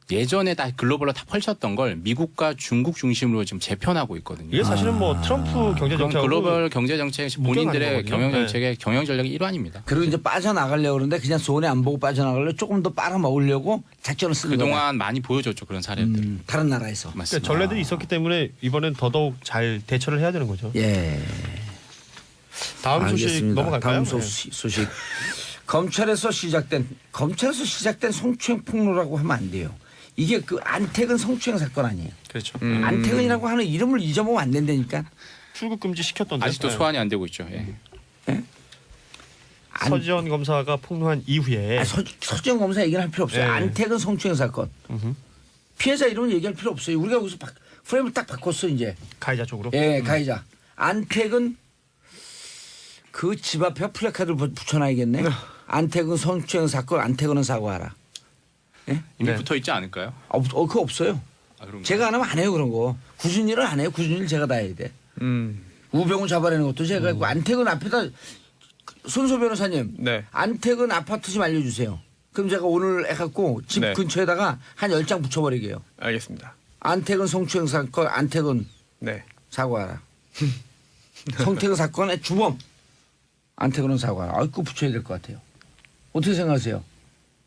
S4: 예전에 다 글로벌로 다 펼쳤던 걸 미국과 중국 중심으로 지금 재편하고 있거든요.
S5: 이게 사실은 뭐 트럼프 경제
S4: 그건
S5: 정책
S4: 글로벌 경제 정책
S5: 묶여가는
S4: 본인들의
S5: 거거든요.
S4: 경영
S5: 네.
S4: 정책의 경영 전략의 일환입니다.
S1: 그리고 이제 빠져나가려고 그러는데 그냥 손해 안 보고 빠져나가려고 조금 더 빨아먹으려고 작전을 쓰는 거다.
S4: 그동안 많이 보여줬죠 그런 사례들.
S1: 다른 나라에서.
S5: 그러니까
S4: 맞습니다.
S5: 전례들이 있었기 때문에 이번엔 더더욱 잘 대처를 해야 되는 거죠.
S1: 예.
S5: 다음 소식
S1: 알겠습니다.
S5: 넘어갈까요?
S1: 다음 소식. 검찰에서 시작된 성추행 폭로라고 하면 안 돼요. 이게 그 안택은 성추행 사건 아니에요.
S5: 그렇죠.
S1: 안택은이라고 하는 이름을 잊어먹으면 안 된다니까.
S5: 출국 금지 시켰던데.
S4: 아직도 소환이 안 되고 있죠. 예.
S5: 서지현 검사가 폭로한 이후에
S1: 서지현 검사 얘기는 할 필요 없어요.
S5: 네.
S1: 안택은 성추행 사건. 피해자 이름은 얘기할 필요 없어요. 우리가 여기서 프레임을 딱 바꿨어 이제.
S5: 가해자 쪽으로.
S1: 예, 가해자. 안택은 그 집 앞에 플래카드를 붙여놔야겠네. 안택은 성추행 사건, 안택은은 사과하라.
S4: 이미
S5: 네.
S4: 붙어 있지 않을까요?
S1: 그거 없어요.
S4: 아, 그런가요?
S1: 제가 안 하면 안 해요 그런 거. 굳은 일은 안 해요. 굳은 일 제가 다 해야 돼. 우병우 잡아내는 것도 제가 했고 안택은 앞에다 손소 변호사님.
S3: 네.
S1: 안택은 아파트 좀 알려주세요. 그럼 제가 오늘 해갖고 집
S3: 네.
S1: 근처에다가 한 10장 붙여버리게요.
S3: 알겠습니다.
S1: 안택은 성추행 사건, 안택은
S3: 네.
S1: 사과하라. 성태근 사건의 주범 안택은 사과하라. 그거 붙여야 될 것 같아요. 어떻게 생각하세요?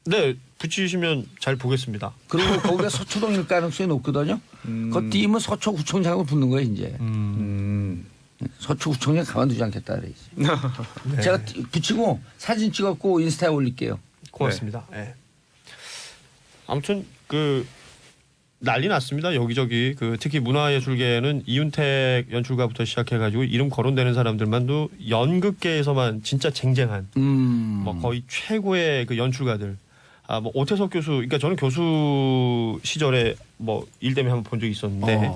S5: 네, 붙이시면 잘 보겠습니다.
S1: 그리고 거기가 서초동일 가능성이 높거든요. 그 띄면 서초구청장하고 붙는 거예요 이제. 서초구청장 가만두지 않겠다 그래.
S5: 네.
S1: 제가 붙이고 사진 찍었고 인스타에 올릴게요.
S5: 고맙습니다. 네. 아무튼 그 난리 났습니다. 여기저기 그 특히 문화예술계에는 이윤택 연출가부터 시작해가지고 이름 거론되는 사람들만도 연극계에서만 진짜 쟁쟁한 뭐 거의 최고의 그 연출가들. 아, 뭐 오태석 교수, 그러니까 저는 교수 시절에 뭐 일 때문에 한번 본 적이 있었는데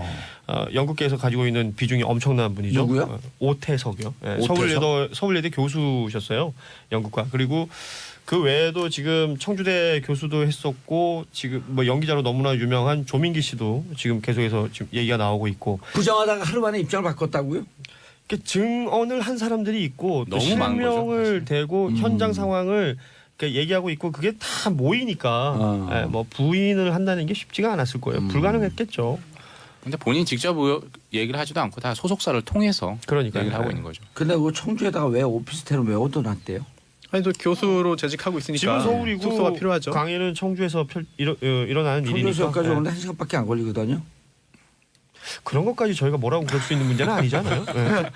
S5: 연극계에서 가지고 있는 비중이 엄청난 분이죠.
S1: 누구요?
S5: 오태석이요. 네,
S1: 오태석?
S5: 서울예대 교수셨어요. 연극과. 그리고 그 외에도 지금 청주대 교수도 했었고 지금 뭐 연기자로 너무나 유명한 조민기 씨도 지금 계속해서 지금 얘기가 나오고 있고
S1: 부정하다가 하루 만에 입장을 바꿨다고요?
S5: 이렇게 증언을 한 사람들이 있고 또
S4: 너무 많은 거죠,
S5: 실명을
S4: 사실.
S5: 대고 현장 상황을 그러니까 얘기하고 있고 그게 다 모이니까 예, 뭐 부인을 한다는 게 쉽지가 않았을 거예요. 불가능했겠죠.
S4: 근데 본인 직접 얘기를 하지도 않고 다 소속사를 통해서
S5: 그러니까요.
S4: 얘기를 하고 있는 거죠.
S1: 근데 그 청주에다가 왜 오피스텔을 왜 얻어놨대요?
S3: 아니 또 교수로 재직하고 있으니까
S5: 집은 서울이고
S3: 숙소가 필요하죠.
S5: 강의는 청주에서 일어나는 일이니까
S1: 청주에서까지
S5: 예.
S1: 오는데 1시간밖에 안 걸리거든요.
S5: 그런 것까지 저희가 뭐라고 그럴 수 있는 문제는 아니잖아요. 예.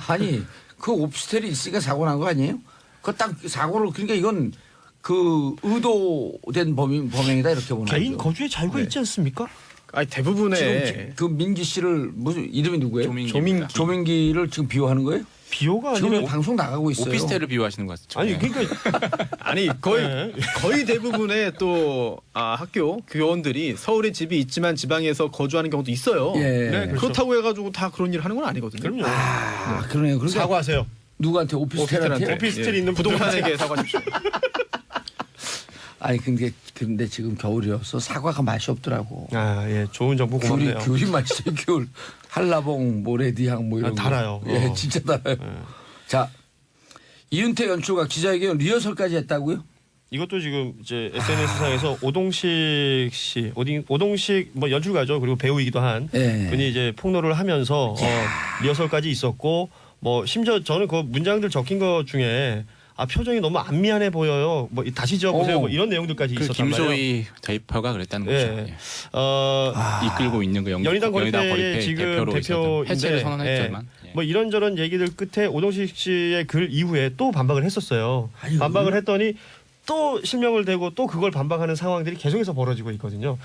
S1: 아니 그 오피스텔이 있으니까 사고 난 거 아니에요? 그 딱 사고를 그러니까 이건 그 의도된 범행이다 이렇게 보는
S5: 개인
S1: 거죠.
S5: 거주의 자유가 있지 않습니까?
S3: 아니 대부분의
S1: 그 민기 씨를 무슨 이름이 누구예요?
S4: 조민기입니다.
S1: 조민기를 지금 비호하는 거예요?
S5: 비호가
S1: 지금
S5: 아니라
S1: 방송 나가고 있어요.
S4: 오피스텔을 비유하시는 것 같죠.
S5: 아니 그러니까
S3: 아니 거의 대부분의 또 학교 교원들이 서울에 집이 있지만 지방에서 거주하는 경우도 있어요.
S1: 예.
S5: 네, 그렇죠.
S3: 그렇다고 해가지고 다 그런 일을 하는 건 아니거든요.
S5: 그럼요.
S1: 아 그러네요. 그러니까
S5: 사과하세요.
S1: 누구한테 오피스텔한테?
S5: 오피스텔 있는
S3: 부동산에게 사과하십시오.
S1: 아니 근데 지금 겨울이어서 사과가 맛이 없더라고.
S5: 아, 예. 좋은 정보 고맙네요.
S1: 귤이 맛있어요. 귤. 한라봉, 모래디향 뭐 이런 거.
S5: 달아요.
S1: 예, 진짜 달아요. 자, 이윤택 연출가 기자회견 리허설까지 했다고요?
S5: 이것도 지금 이제 SNS상에서 오동식 씨, 오동식 뭐 연출가죠. 그리고 배우이기도 한
S1: 예.
S5: 분이 이제 폭로를 하면서 리허설까지 있었고 뭐 심지어 저는 그 문장들 적힌 것 중에 표정이 너무 안 미안해 보여요. 뭐 다시 지어보세요. 뭐 이런 내용들까지
S4: 그
S5: 있었단 말이에요.
S4: 김소희 대표가 그랬다는
S5: 예.
S4: 거죠. 예. 이끌고 있는 그
S5: 연희당 거리대의
S4: 거리대
S5: 지금
S4: 대표로 있었던 해체를
S5: 대표인데
S4: 선언했지만
S5: 뭐 이런저런 얘기들 끝에 오동식 씨의 글 이후에 또 반박을 했었어요.
S1: 아니,
S5: 반박을 했더니 또 실명을 대고 또 그걸 반박하는 상황들이 계속해서 벌어지고 있거든요.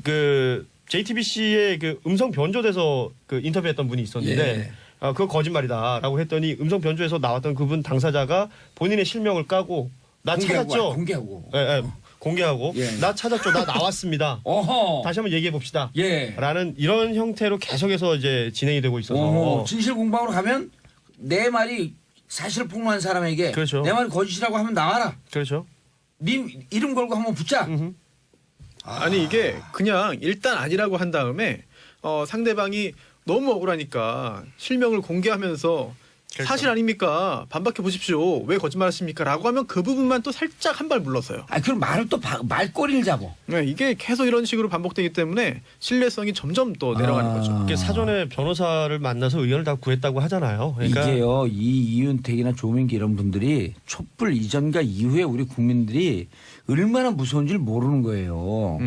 S5: 그 JTBC의 그 음성 변조돼서 그 인터뷰했던 분이 있었는데
S1: 예.
S5: 그거 거짓말이다라고 했더니 음성 변조에서 나왔던 그분 당사자가 본인의 실명을 까고 나 찾았죠.
S1: 공개하고.
S5: 예, 예. 공개하고
S1: 예.
S5: 나 찾았죠. 나 나왔습니다.
S1: 어허.
S5: 다시 한번 얘기해 봅시다.
S1: 예.
S5: 라는 이런 형태로 계속해서 이제 진행이 되고 있어서
S1: 어허. 진실 공방으로 가면 내 말이 사실을 폭로한 사람에게
S5: 그렇죠.
S1: 내 말이 거짓이라고 하면 나와라.
S5: 그렇죠.
S1: 네 이름 걸고 한번 붙자.
S3: 아니 이게 그냥 일단 아니라고 한 다음에 상대방이 너무 억울하니까 실명을 공개하면서 사실 아닙니까? 반박해 보십시오. 왜 거짓말하십니까? 라고 하면 그 부분만 또 살짝 한 발 물러서요.
S1: 아, 그럼 말을 또 말꼬리를 잡어.
S3: 네, 이게 계속 이런 식으로 반복되기 때문에 신뢰성이 점점 또 내려가는 거죠.
S5: 이게 사전에 변호사를 만나서 의견을 다 구했다고 하잖아요. 그러니까
S1: 이게요, 이윤택이나 조민기 이런 분들이 촛불 이전과 이후에 우리 국민들이 얼마나 무서운지를 모르는 거예요.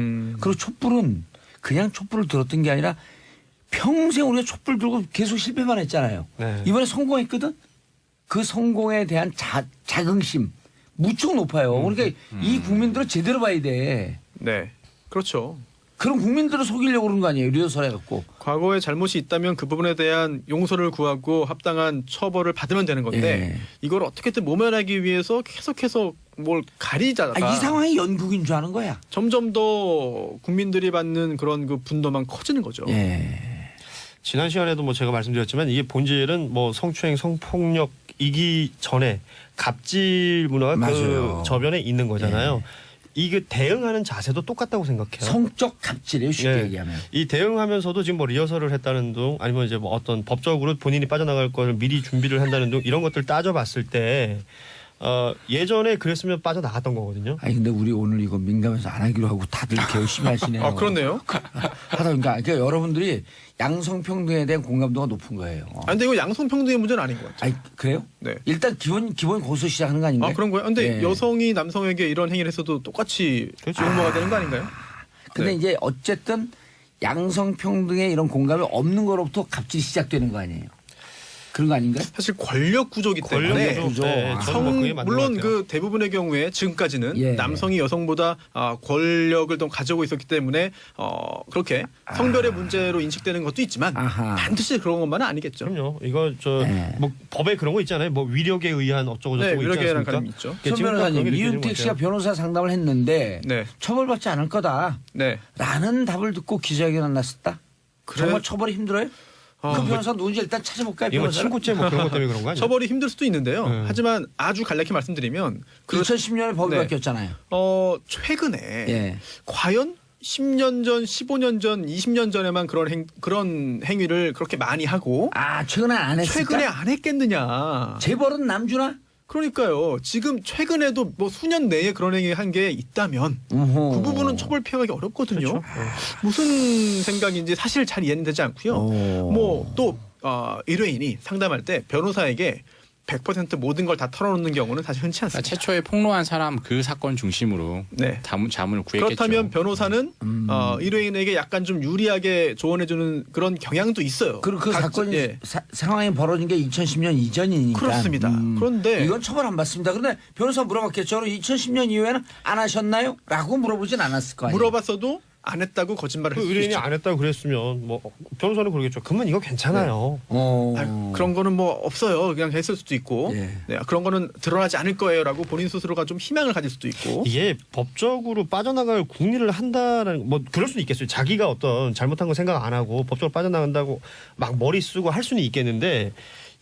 S1: 그리고 촛불은 그냥 촛불을 들었던 게 아니라 평생 우리가 촛불 들고 계속 실패만 했잖아요.
S5: 네.
S1: 이번에 성공했거든? 그 성공에 대한 자긍심 무척 높아요. 그러니까 이 국민들은 제대로 봐야 돼.
S3: 네, 그렇죠.
S1: 그럼 국민들을 속이려고 그런 거 아니에요. 리허설 해갖고.
S3: 과거에 잘못이 있다면 그 부분에 대한 용서를 구하고 합당한 처벌을 받으면 되는 건데
S1: 예.
S3: 이걸 어떻게든 모면하기 위해서 계속해서 뭘 가리자가
S1: 이 상황이 연극인 줄 아는 거야.
S3: 점점 더 국민들이 받는 그런 그 분노만 커지는 거죠.
S1: 예.
S5: 지난 시간에도 뭐 제가 말씀드렸지만 이게 본질은 뭐 성추행, 성폭력이기 전에 갑질 문화가
S1: 맞아요.
S5: 그 저변에 있는 거잖아요. 이게 대응하는 자세도 똑같다고 생각해요.
S1: 성적 갑질이에요. 쉽게
S5: 예.
S1: 얘기하면.
S5: 이 대응하면서도 지금 뭐 리허설을 했다는 둥 아니면 이제 뭐 어떤 법적으로 본인이 빠져나갈 걸 미리 준비를 한다는 둥 이런 것들 따져봤을 때 예전에 그랬으면 빠져나갔던 거거든요.
S1: 아니 근데 우리 오늘 이거 민감해서 안 하기로 하고 다들 이렇게 열심히 하시네요.
S3: 아 그렇네요.
S1: 하다 보니까 그러니까 여러분들이 양성평등에 대한 공감도가 높은 거예요.
S3: 아 근데 이거 양성평등의 문제는 아닌 것 같아요.
S1: 아니 그래요?
S3: 네.
S1: 일단 기본 거기서 시작하는 거 아닌가요?
S3: 아 그런 거예요? 근데
S1: 예.
S3: 여성이 남성에게 이런 행위를 했어도 똑같이
S5: 그렇죠.
S3: 용모가 되는 거 아닌가요?
S1: 근데
S3: 네.
S1: 이제 어쨌든 양성평등에 이런 공감이 없는 거로부터 갑질이 시작되는 거 아니에요? 그런 거 아닌가요?
S3: 사실 권력 구조기 때문에
S5: 권력 구조. 네,
S1: 아.
S5: 저는 뭐 그게 맞는
S3: 물론
S5: 것 같아요.
S3: 그 대부분의 경우에 지금까지는
S1: 예.
S3: 남성이 여성보다 권력을 좀 가지고 있었기 때문에 그렇게 성별의 문제로 인식되는 것도 있지만
S1: 아하.
S3: 반드시 그런 것만은 아니겠죠.
S5: 그럼요. 이거
S1: 네.
S5: 뭐 법에 그런 거 있잖아요. 뭐 위력에 의한 어쩌고
S3: 네,
S5: 저쩌고 있지
S3: 위력에란
S5: 않습니까?
S3: 가름이 있죠.
S5: 예,
S1: 손
S5: 지금 그런
S1: 변호사님,
S5: 게 느껴지는
S1: 이윤택
S5: 것
S1: 씨가
S5: 같아요.
S1: 변호사 상담을 했는데
S3: 네,
S1: 처벌받지 않을 거다.
S3: 네.
S1: 라는 답을 듣고 기자회견을 났었다.
S3: 그래-
S1: 정말 처벌이 힘들어요?
S3: 아,
S1: 그 변호사 누군지 일단 찾아볼까요?
S5: 이거
S1: 변호사를?
S5: 친구죄 뭐 그런 것 때문에 그런 거 아니에요?
S3: 처벌이 힘들 수도 있는데요.
S5: 네.
S3: 하지만 아주 간략히 말씀드리면
S1: 2010년에 법이
S3: 네.
S1: 바뀌었잖아요.
S3: 최근에
S1: 예.
S3: 과연 10년 전, 15년 전, 20년 전에만 그런 행위를 그렇게 많이 하고
S1: 아 최근에 안 했을까?
S3: 최근에 안 했겠느냐.
S1: 재벌은 남주나?
S3: 그러니까요. 지금 최근에도 뭐 수년 내에 그런 행위 한 게 있다면
S1: 어허.
S3: 그 부분은 처벌 피하기 어렵거든요.
S5: 그렇죠.
S3: 무슨 생각인지 사실 잘 이해는 되지 않고요.
S1: 오.
S3: 뭐 또 의뢰인이 상담할 때 변호사에게 100% 모든 걸 다 털어놓는 경우는 사실 흔치
S4: 그러니까
S3: 않습니다.
S4: 최초에 폭로한 사람 그 사건 중심으로
S3: 네.
S4: 자문을 구했겠죠.
S3: 그렇다면 변호사는 의뢰인에게 약간 좀 유리하게 조언해주는 그런 경향도 있어요.
S1: 그리고 그 사건이
S3: 예.
S1: 상황이 벌어진 게 2010년 이전이니까.
S3: 그렇습니다. 그런데
S1: 이건 처벌 안 받습니다. 그런데 변호사 물어봤겠죠. 그럼 2010년 이후에는 안 하셨나요? 라고 물어보진 않았을 거 아니에요.
S3: 물어봤어도 안 했다고 거짓말을
S5: 그
S3: 할 수
S5: 의뢰인이
S3: 있죠.
S5: 안 했다고 그랬으면 뭐 변호사는 그러겠죠. 그러면 이거 괜찮아요.
S3: 그런 거는 뭐 없어요. 그냥 했을 수도 있고
S1: 예.
S3: 네, 그런 거는 드러나지 않을 거예요라고 본인 스스로가 좀 희망을 가질 수도 있고
S5: 이게 법적으로 빠져나갈 궁리를 한다라는 뭐 그럴 수는 있겠어요. 자기가 어떤 잘못한 거 생각 안 하고 법적으로 빠져나간다고 막 머리 쓰고 할 수는 있겠는데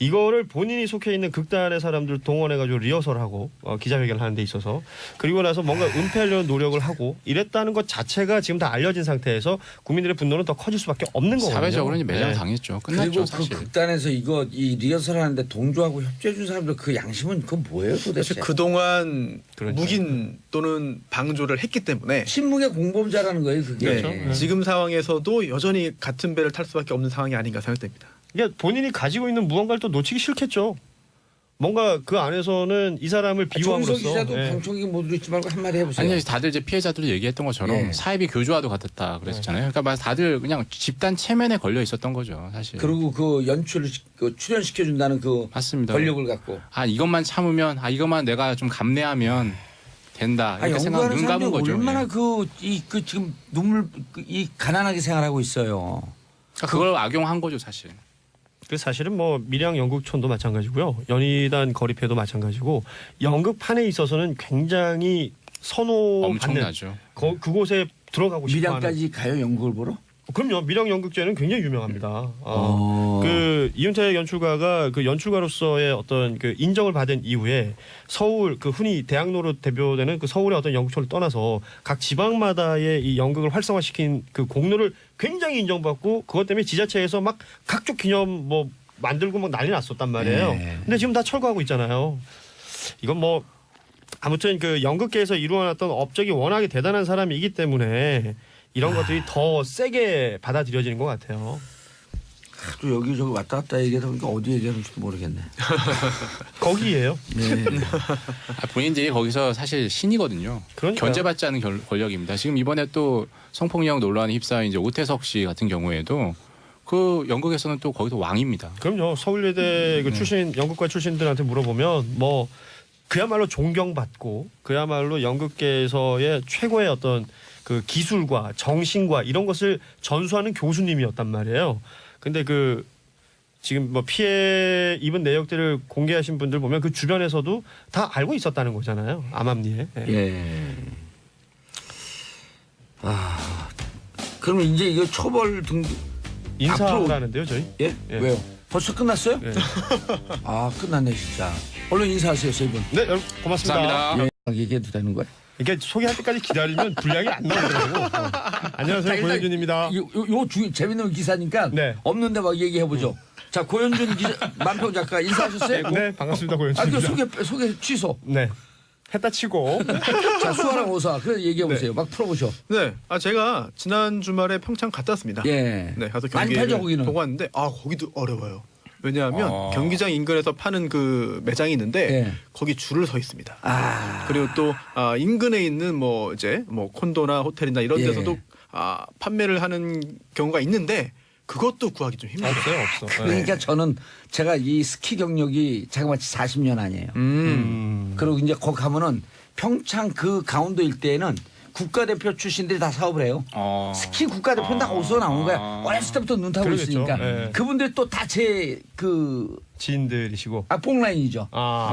S5: 이거를 본인이 속해 있는 극단의 사람들 동원해가지고 리허설하고 기자회견을 하는 데 있어서 그리고 나서 뭔가 은폐하려는 노력을 하고 이랬다는 것 자체가 지금 다 알려진 상태에서 국민들의 분노는 더 커질 수밖에 없는 거거든요.
S4: 사회적으로는 매장
S5: 네.
S4: 당했죠.
S1: 그리고
S4: 끝났죠
S1: 그
S4: 사실.
S1: 극단에서 이 리허설 하는데 동조하고 협조해 준 사람들 그 양심은 그건 뭐예요 도대체?
S3: 사실 그동안
S5: 그러니까요.
S3: 묵인 또는 방조를 했기 때문에
S1: 신문의 공범자라는 거예요 그게.
S3: 네, 지금 상황에서도 여전히 같은 배를 탈 수밖에 없는 상황이 아닌가 생각됩니다.
S5: 그러니까 본인이 가지고 있는 무언가를 또 놓치기 싫겠죠. 뭔가 그 안에서는 이 사람을
S1: 정석
S5: 비유함으로써
S1: 기자도
S5: 예.
S1: 방청객 모두 있지 말고 한마디 해보세요.
S4: 아니 다들 이제 피해자들도 얘기했던 것처럼
S1: 예.
S4: 사이비 교조와도 같았다 그랬잖아요. 그러니까 다들 그냥 집단 체면에 걸려 있었던 거죠 사실.
S1: 그리고 그 연출을 출연시켜준다는 그
S4: 맞습니다.
S1: 권력을 갖고.
S4: 아 이것만 참으면 이것만 내가 좀 감내하면 된다 이렇게 생각
S1: 연구하는
S4: 눈 감은
S1: 사람들이
S4: 거죠.
S1: 얼마나
S4: 예.
S1: 지금 이 가난하게 생활하고 있어요.
S4: 그러니까 그걸 악용한 거죠 사실.
S5: 그 사실은 뭐 밀양 연극촌도 마찬가지고요. 연희단 거리패도 마찬가지고 연극판에 있어서는 굉장히 선호받는
S4: 엄청나죠.
S5: 그곳에 들어가고 싶어하는.
S1: 밀양까지 가요 연극을 보러?
S5: 그럼요. 밀양 연극제는 굉장히 유명합니다.
S1: 어.
S5: 그 이윤택 연출가가 그 연출가로서의 어떤 그 인정을 받은 이후에 서울 그 흔히 대학로로 대표되는 그 서울의 어떤 연극촌을 떠나서 각 지방마다의 이 연극을 활성화시킨 그 공로를 굉장히 인정받고 그것 때문에 지자체에서 막 각종 기념 뭐 만들고 막 난리 났었단 말이에요.
S1: 네.
S5: 근데 지금 다 철거하고 있잖아요. 이건 뭐 아무튼 그 연극계에서 이루어놨던 업적이 워낙에 대단한 사람이기 때문에 이런 것들이 더 세게 받아들여지는 것 같아요.
S1: 또 여기저기 왔다 갔다 얘기하다 보니까 어디 얘기하는지도 모르겠네.
S5: 거기에요.
S1: 네.
S4: 본인들이 거기서 사실 신이거든요.
S5: 그러니까요.
S4: 견제받지 않은 권력입니다. 지금 이번에 또 성폭력 논란에 휩싸인 이제 오태석 씨 같은 경우에도 그 연극에서는 또 거기서 왕입니다.
S5: 그럼요. 서울예대 그 출신 연극과 출신들한테 물어보면 뭐 그야말로 존경받고 그야말로 연극계에서의 최고의 어떤 그 기술과 정신과 이런 것을 전수하는 교수님이었단 말이에요. 근데 그 지금 뭐 피해 입은 내역들을 공개하신 분들 보면 그 주변에서도 다 알고 있었다는 거잖아요. 암암리에. 예.
S1: 예. 그러면 이제 이거 처벌 등급
S5: 인사하는데요, 저희.
S1: 예?
S5: 예.
S1: 왜요? 벌써 끝났어요?
S5: 예.
S1: 아 끝났네 진짜. 얼른 인사하세요 세 분.
S5: 네, 여러분 고맙습니다.
S4: 감사합니다.
S1: 예. 얘기해도 되는 거야?
S5: 이게 소개할 때까지 기다리면 분량이 안 나오더라고. 안녕하세요, 고현준입니다.
S1: 재밌는 기사니까
S5: 네.
S1: 없는데 막 얘기해 보죠. 자, 고현준 기자, 만평 작가 인사하셨어요?
S5: 네, 반갑습니다.
S1: 아, 그
S5: 고현준입니다.
S1: 소개 취소.
S5: 네. 했다 치고.
S1: 자, 수아랑 오사. 그래 얘기해 보세요. 막 풀어보셔.
S3: 네, 제가 지난 주말에 평창 갔다 왔습니다.
S1: 예.
S3: 네, 가서
S1: 많이
S3: 경기를
S1: 팔죠, 거기는.
S3: 보고 왔는데 거기도 어려워요. 왜냐하면 경기장 인근에서 파는 그 매장이 있는데
S1: 예.
S3: 거기 줄을 서 있습니다.
S1: 아.
S3: 그리고 또 인근에 있는 뭐 콘도나 호텔이나 이런
S1: 예.
S3: 데서도 판매를 하는 경우가 있는데 그것도 구하기 좀 힘들어요.
S5: 없어요, 없어.
S1: 그러니까 저는 제가 이 스키 경력이 자그마치 40년 아니에요. 그리고 이제 거기 가면은 평창 그 강원도 일대에는 국가대표 출신들이 다 사업을 해요. 스키 국가대표는 다 어디서 나온 거야. 어렸을 때부터 눈 타고
S5: 그러겠죠.
S1: 있으니까.
S5: 예.
S1: 그분들 또 다 제
S5: 지인들이시고.
S1: 복라인이죠.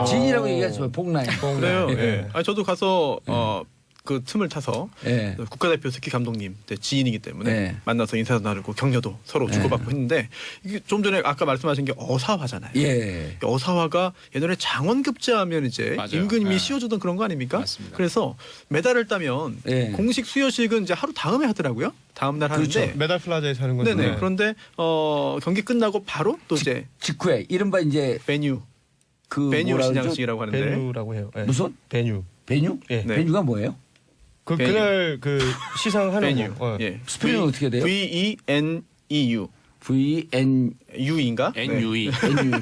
S1: 지인이라고 얘기하죠. 복라인.
S3: 그래요.
S1: 예.
S3: 예. 저도 가서 그 틈을 타서
S1: 예.
S3: 국가대표 스키 감독님 지인이기 때문에
S1: 예.
S3: 만나서 인사도 나누고 격려도 서로 주고받고 했는데 이게 좀 전에 아까 말씀하신 게 어사화잖아요.
S1: 예.
S3: 어사화가 예전에 장원급제하면 이제
S4: 맞아요.
S3: 임금님이
S4: 예.
S3: 씌워주던 그런 거 아닙니까?
S4: 맞습니다.
S3: 그래서 메달을 따면
S1: 예.
S3: 공식 수여식은 이제 하루 다음에 하더라고요. 다음 날 하는데.
S1: 그렇죠.
S5: 메달 플라자에서 하는 건데.
S3: 네네. 그런데 경기 끝나고 바로 또 이제
S1: 직후에 이른바 이제
S3: 베뉴
S1: 뭐라 그러죠?
S3: 시상식이라고 하는데.
S5: 베뉴라고 해요. 네.
S1: 무슨?
S5: 베뉴.
S1: 베뉴?
S5: 예.
S3: 네.
S1: 베뉴가 뭐예요?
S3: 베뉴.
S5: 그날 그 시상하는
S3: 베뉴.
S5: 거.
S3: 예.
S1: 스펠링은 어떻게 돼요?
S3: VENEU.
S1: VN
S3: U인가?
S4: NUE.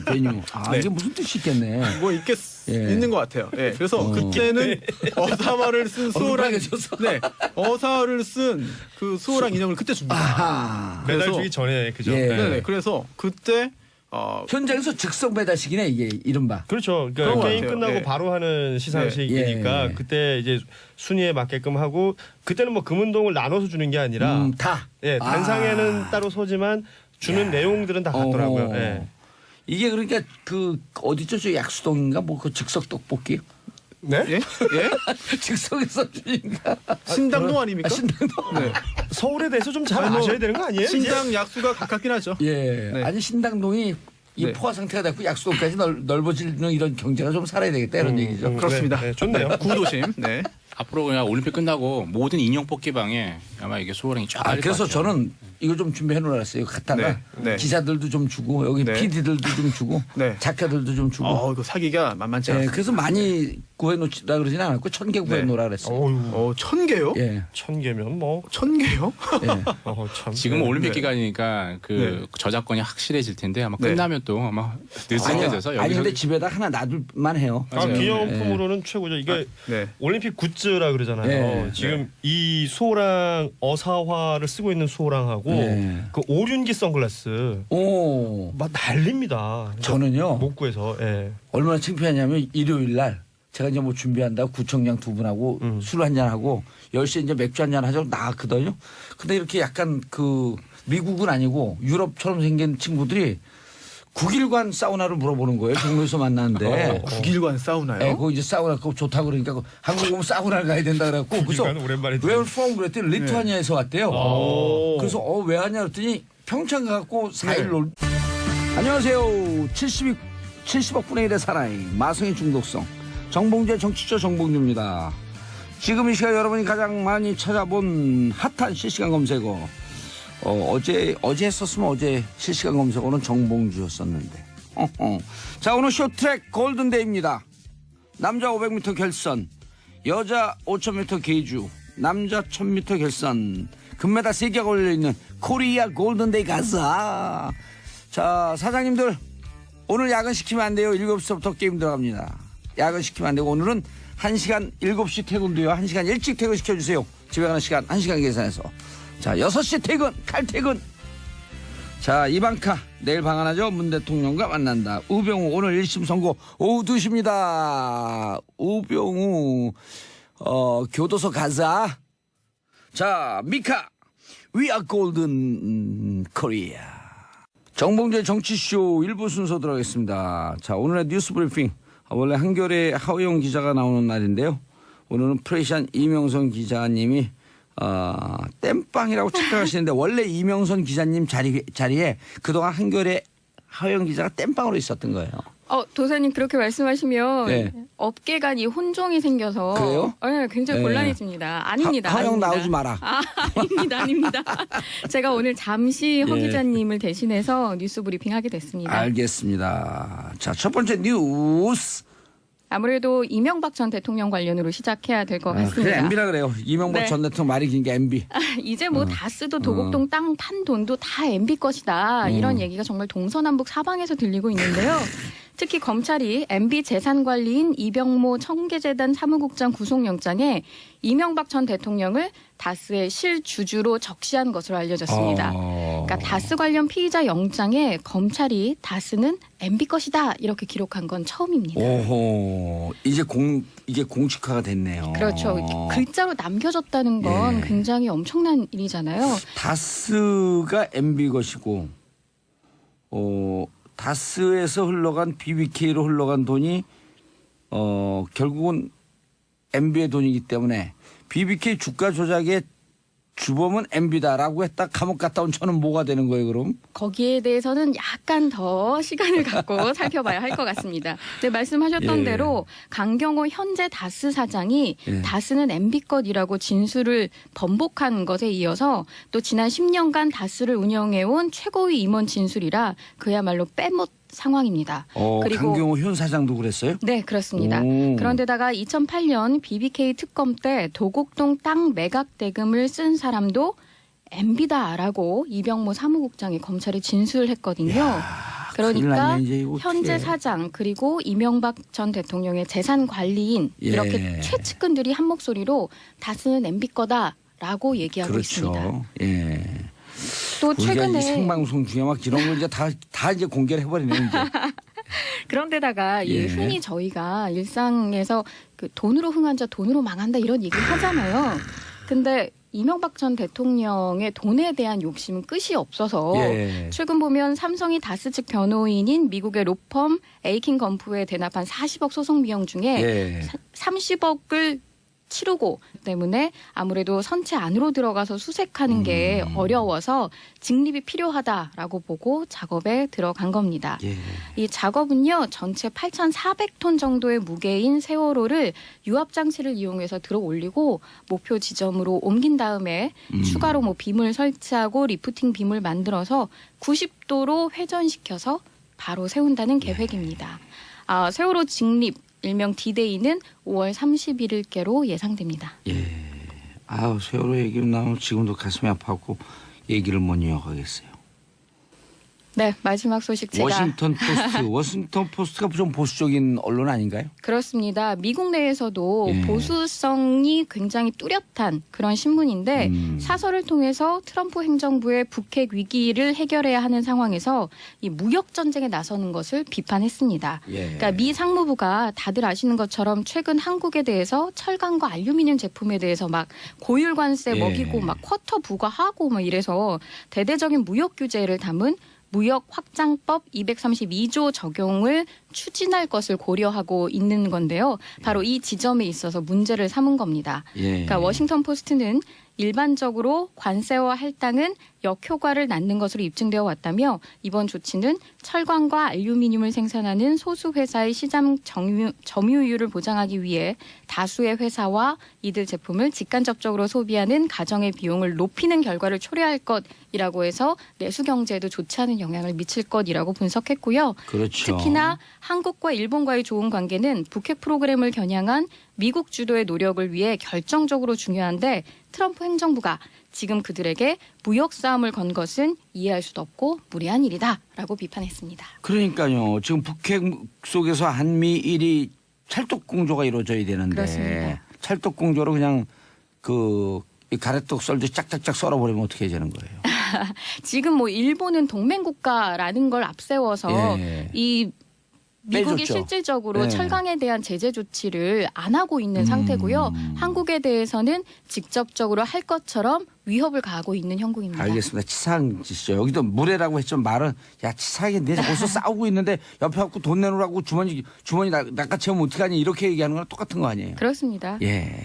S1: 베뉴. 아,
S3: 네.
S1: 이게 무슨 뜻이 있겠네.
S3: 뭐 있겠
S1: 예.
S3: 있는 것 같아요. 예. 그래서 그때는 어사화를 쓴 수호랑
S1: 빨개졌어.
S3: 네 어사화를 쓴 그 수호랑 인형을 그때 줍니다.
S1: 아하.
S5: 메달
S3: 그래서-
S5: 주기 전에 그죠.
S1: 예.
S3: 네네. 그래서 그때
S1: 현장에서 즉석 배달식이네 이게 이른바.
S5: 그렇죠.
S3: 그런
S5: 그러니까
S3: 것
S5: 게임
S3: 같아요.
S5: 끝나고
S3: 예.
S5: 바로 하는 시상식이니까
S1: 예.
S5: 그때 이제 순위에 맞게끔 하고 그때는 뭐 금운동을 나눠서 주는 게 아니라
S1: 다.
S5: 예, 단상에는
S1: 아.
S5: 따로 서지만 주는 내용들은 다 같더라고요. 예.
S1: 이게 그러니까 그 어디죠? 저 약수동인가 뭐 그 즉석 떡볶이.
S5: 네?
S3: 예? 예?
S1: 즉석에서 주니까.
S3: 신당동 아닙니까?
S1: 신당동.
S3: 네.
S5: 서울에 대해서 좀 잘
S3: 아니, 뭐
S5: 아셔야 되는 거 아니에요? 이제?
S3: 신당 약수가 가깝긴 하죠.
S1: 예.
S3: 네.
S1: 아니 신당동이 이
S3: 네.
S1: 포화 상태가 됐고 약수동까지 넓어지는 이런 경제가 좀 살아야 되겠다 이런 얘기죠.
S3: 그렇습니다.
S5: 네, 네, 좋네요.
S3: 구도심. 네.
S4: 앞으로 그냥 올림픽 끝나고 모든 인형 뽑기방에 아마 이게 수호랑이 쫙 깔릴 것
S1: 그래서
S4: 같아요.
S1: 저는 이거 좀 준비해 놓으라 했어요. 갔다가
S3: 네, 네.
S1: 기사들도 좀 주고 여기
S3: 네.
S1: PD들도 좀 주고
S3: 네.
S1: 작가들도 좀 주고.
S3: 이거 사기가 만만치
S1: 예,
S3: 않습니다.
S1: 그래서 많이 구해 놓지라 그러진 않았고 1000개 구해
S3: 네.
S1: 놓으라 그랬어요.
S5: 어유
S3: 1000개요?
S1: 예.
S5: 1000개면 뭐
S3: 1000개요?
S1: 예.
S5: 참.
S4: 지금
S3: 네.
S4: 올림픽
S3: 네.
S4: 기간이니까 그
S3: 네.
S4: 저작권이 확실해질 텐데 아마
S3: 네.
S4: 끝나면 또 아마 느슨해져서
S1: 아니
S4: 여기서
S1: 근데 집에다 하나 놔둘만 해요.
S4: 맞아요.
S5: 기념품으로는 최고죠. 이게
S3: 네.
S5: 올림픽 굿즈라 그러잖아요.
S1: 네.
S5: 지금
S3: 네.
S5: 이 수호랑 어사화를 쓰고 있는 수호랑하고
S1: 네.
S5: 그 오륜기 선글라스
S1: 오.
S5: 막 난립니다.
S1: 저는요.
S5: 못 구해서. 예.
S1: 얼마나 창피하냐면 일요일 날 제가 이제 뭐 준비한다고 구청장 두 분하고 술 한잔 하고 10시에 이제 맥주 한잔 하자고 나갔거든요. 근데 이렇게 약간 그 미국은 아니고 유럽처럼 생긴 친구들이 9일간 사우나를 물어보는 거예요. 종로에서 만났는데.
S3: 9일간 사우나요?
S1: 예, 거기 이제 사우나 그거 좋다고 그러니까 한국 오면 사우나를 가야 된다 그래갖고 그래서
S5: 9일간 오랜만에
S1: Where from 그랬더니 리투아니아에서 왔대요.
S3: 오.
S1: 그래서 왜 하냐 그랬더니 평창 가갖고 4일 놀. 안녕하세요. 70억 분의 1의 사나이 마성의 중독성 정봉재 정치조 정봉주입니다. 지금 이 시간 여러분이 가장 많이 찾아본 핫한 실시간 검색어 어제 했었으면 어제 실시간 검색어는 정봉주였었는데 자 오늘 쇼트트랙 골든데이입니다. 남자 500m 결선 여자 5000m 계주 남자 1000m 결선 금메달 3개가 걸려있는 코리아 골든데이 가자. 자 사장님들 오늘 야근시키면 안 돼요. 7시부터 게임 들어갑니다. 야근시키면 안 되고 오늘은 1시간 7시 퇴근도요. 1시간 일찍 퇴근시켜주세요. 집에 가는 시간 1시간 계산해서. 자 6시 퇴근 칼퇴근. 자 이방카 내일 방한하죠. 문 대통령과 만난다. 우병우 오늘 1심 선고 오후 2시입니다. 우병우 교도소 가자. 자 미카 We are golden Korea. 정봉재 정치쇼 1부 순서 들어가겠습니다. 자 오늘의 뉴스 브리핑 원래 한겨레 하우영 기자가 나오는 날인데요. 오늘은 프레시안 이명선 기자님이 땜빵이라고 착각하시는데 원래 이명선 기자님 자리에 그동안 한겨레 하우영 기자가 땜빵으로 있었던 거예요.
S2: 도사님 그렇게 말씀하시면
S1: 네.
S2: 업계 간이 혼종이 생겨서
S1: 그래요?
S2: 네, 굉장히
S1: 네.
S2: 곤란해집니다. 아닙니다.
S1: 하영
S2: 아닙니다.
S1: 나오지 마라.
S2: 아닙니다. 제가 오늘 잠시 허
S1: 예.
S2: 기자님을 대신해서 뉴스 브리핑하게 됐습니다.
S1: 알겠습니다. 자, 첫 번째 뉴스.
S2: 아무래도 이명박 전 대통령 관련으로 시작해야 될 것
S1: 그래,
S2: 같습니다.
S1: MB라 그래요. 이명박
S2: 네.
S1: 전 대통령 말이 긴 게 MB.
S2: 이제 뭐 다스도 도곡동 땅 판 돈도 다 MB 것이다. 이런 얘기가 정말 동서남북 사방에서 들리고 있는데요. 특히 검찰이 MB 재산관리인 이병모 청계재단 사무국장 구속영장에 이명박 전 대통령을 다스의 실주주로 적시한 것으로 알려졌습니다. 그러니까 다스 관련 피의자 영장에 검찰이 다스는 MB 것이다 이렇게 기록한 건 처음입니다.
S1: 오호. 이게 공식화가 됐네요.
S2: 그렇죠. 글자로 남겨졌다는 건
S1: 예.
S2: 굉장히 엄청난 일이잖아요.
S1: 다스가 MB 것이고, 다스에서 흘러간 BBK로 흘러간 돈이, 결국은 MB의 돈이기 때문에 BBK 주가 조작의 주범은 MB다라고 했다 감옥 갔다 온 저는 뭐가 되는 거예요, 그럼?
S2: 거기에 대해서는 약간 더 시간을 갖고 살펴봐야 할 것 같습니다. 네, 말씀하셨던
S1: 예.
S2: 대로 강경호 현재 다스 사장이
S1: 예.
S2: 다스는 MB 것이라고 진술을 번복한 것에 이어서 또 지난 10년간 다스를 운영해온 최고위 임원 진술이라 그야말로 빼못 상황입니다.
S1: 강경호 현 사장도 그랬어요?
S2: 네, 그렇습니다.
S1: 오.
S2: 그런데다가 2008년 BBK 특검 때 도곡동 땅 매각 대금을 쓴 사람도 MB다라고 이병모 사무국장이 검찰에 진술했거든요.
S1: 큰일
S2: 그러니까
S1: 났네, 이제 이거
S2: 현재
S1: 어떡해.
S2: 사장 그리고 이명박 전 대통령의 재산 관리인
S1: 예.
S2: 이렇게 최측근들이 한 목소리로 다스는 MB 거다라고 얘기하고 있습니다.
S1: 그렇죠. 예.
S2: 또
S1: 우리가 이
S2: 최근에
S1: 생방송 중에 막 이런 걸 이제 다 이제 공개를 해버리네 이제.
S2: 그런데다가
S1: 예.
S2: 흔히 저희가 일상에서 그 돈으로 흥한 자 돈으로 망한다 이런 얘기를 하잖아요. 근데 이명박 전 대통령의 돈에 대한 욕심은 끝이 없어서
S1: 예.
S2: 최근 보면 삼성이 다스 측 변호인인 미국의 로펌 에이킨 건프에 대납한 40억 소송 비용 중에
S1: 예.
S2: 30억을 치르고 때문에 아무래도 선체 안으로 들어가서 수색하는 게 어려워서 직립이 필요하다라고 보고 작업에 들어간 겁니다.
S1: 예.
S2: 이 작업은요 전체 8,400톤 정도의 무게인 세월호를 유압 장치를 이용해서 들어 올리고 목표 지점으로 옮긴 다음에 추가로 뭐 빔을 설치하고 리프팅 빔을 만들어서 90도로 회전시켜서 바로 세운다는 계획입니다. 세월호 직립 일명 D-Day는 5월 31일께로 예상됩니다.
S1: 예. 아우 세월호 얘기를 나오면 지금도 가슴이 아파갖고 얘기를 못 이어가겠어요.
S2: 네, 마지막 소식 제가
S1: 워싱턴 포스트가 좀 보수적인 언론 아닌가요?
S2: 그렇습니다. 미국 내에서도
S1: 예.
S2: 보수성이 굉장히 뚜렷한 그런 신문인데 사설을 통해서 트럼프 행정부의 북핵 위기를 해결해야 하는 상황에서 이 무역 전쟁에 나서는 것을 비판했습니다.
S1: 예.
S2: 그러니까 미 상무부가 다들 아시는 것처럼 최근 한국에 대해서 철강과 알루미늄 제품에 대해서 막 고율 관세
S1: 예.
S2: 먹이고 막 쿼터 부과하고 막 이래서 대대적인 무역 규제를 담은 무역 확장법 232조 적용을 추진할 것을 고려하고 있는 건데요. 바로 이 지점에 있어서 문제를 삼은 겁니다.
S1: 예.
S2: 그러니까 워싱턴 포스트는 일반적으로 관세와 할당은 역효과를 낳는 것으로 입증되어 왔다며 이번 조치는 철광과 알루미늄을 생산하는 소수 회사의 시장 점유율을 보장하기 위해 다수의 회사와 이들 제품을 직간접적으로 소비하는 가정의 비용을 높이는 결과를 초래할 것이라고 해서 내수 경제에도 좋지 않은 영향을 미칠 것이라고 분석했고요.
S1: 그렇죠.
S2: 특히나 한국과 일본과의 좋은 관계는 북핵 프로그램을 겨냥한 미국 주도의 노력을 위해 결정적으로 중요한데 트럼프 행정부가 지금 그들에게 무역 싸움을 건 것은 이해할 수도 없고 무리한 일이다라고 비판했습니다.
S1: 그러니까요. 지금 북핵 속에서 한미일이 찰떡 공조가 이루어져야 되는데
S2: 그렇습니다.
S1: 찰떡 공조로 그냥 이 가래떡 썰듯이 짝짝짝 썰어버리면 어떻게 되는 거예요?
S2: 지금 뭐 일본은 동맹국가라는 걸 앞세워서
S1: 예.
S2: 이 미국이
S1: 빼줬죠.
S2: 실질적으로
S1: 네.
S2: 철강에 대한 제재 조치를 안 하고 있는 상태고요. 한국에 대해서는 직접적으로 할 것처럼 위협을 가하고 있는 형국입니다.
S1: 알겠습니다. 치사한 짓이죠. 여기도 무례라고 했지만 말은 야 치사하게 내 벌써 싸우고 있는데 옆에 갖고 돈 내놓으라고 주머니 낚아채우면 어떡하니 이렇게 얘기하는 거랑 똑같은 거 아니에요.
S2: 그렇습니다.
S1: 예.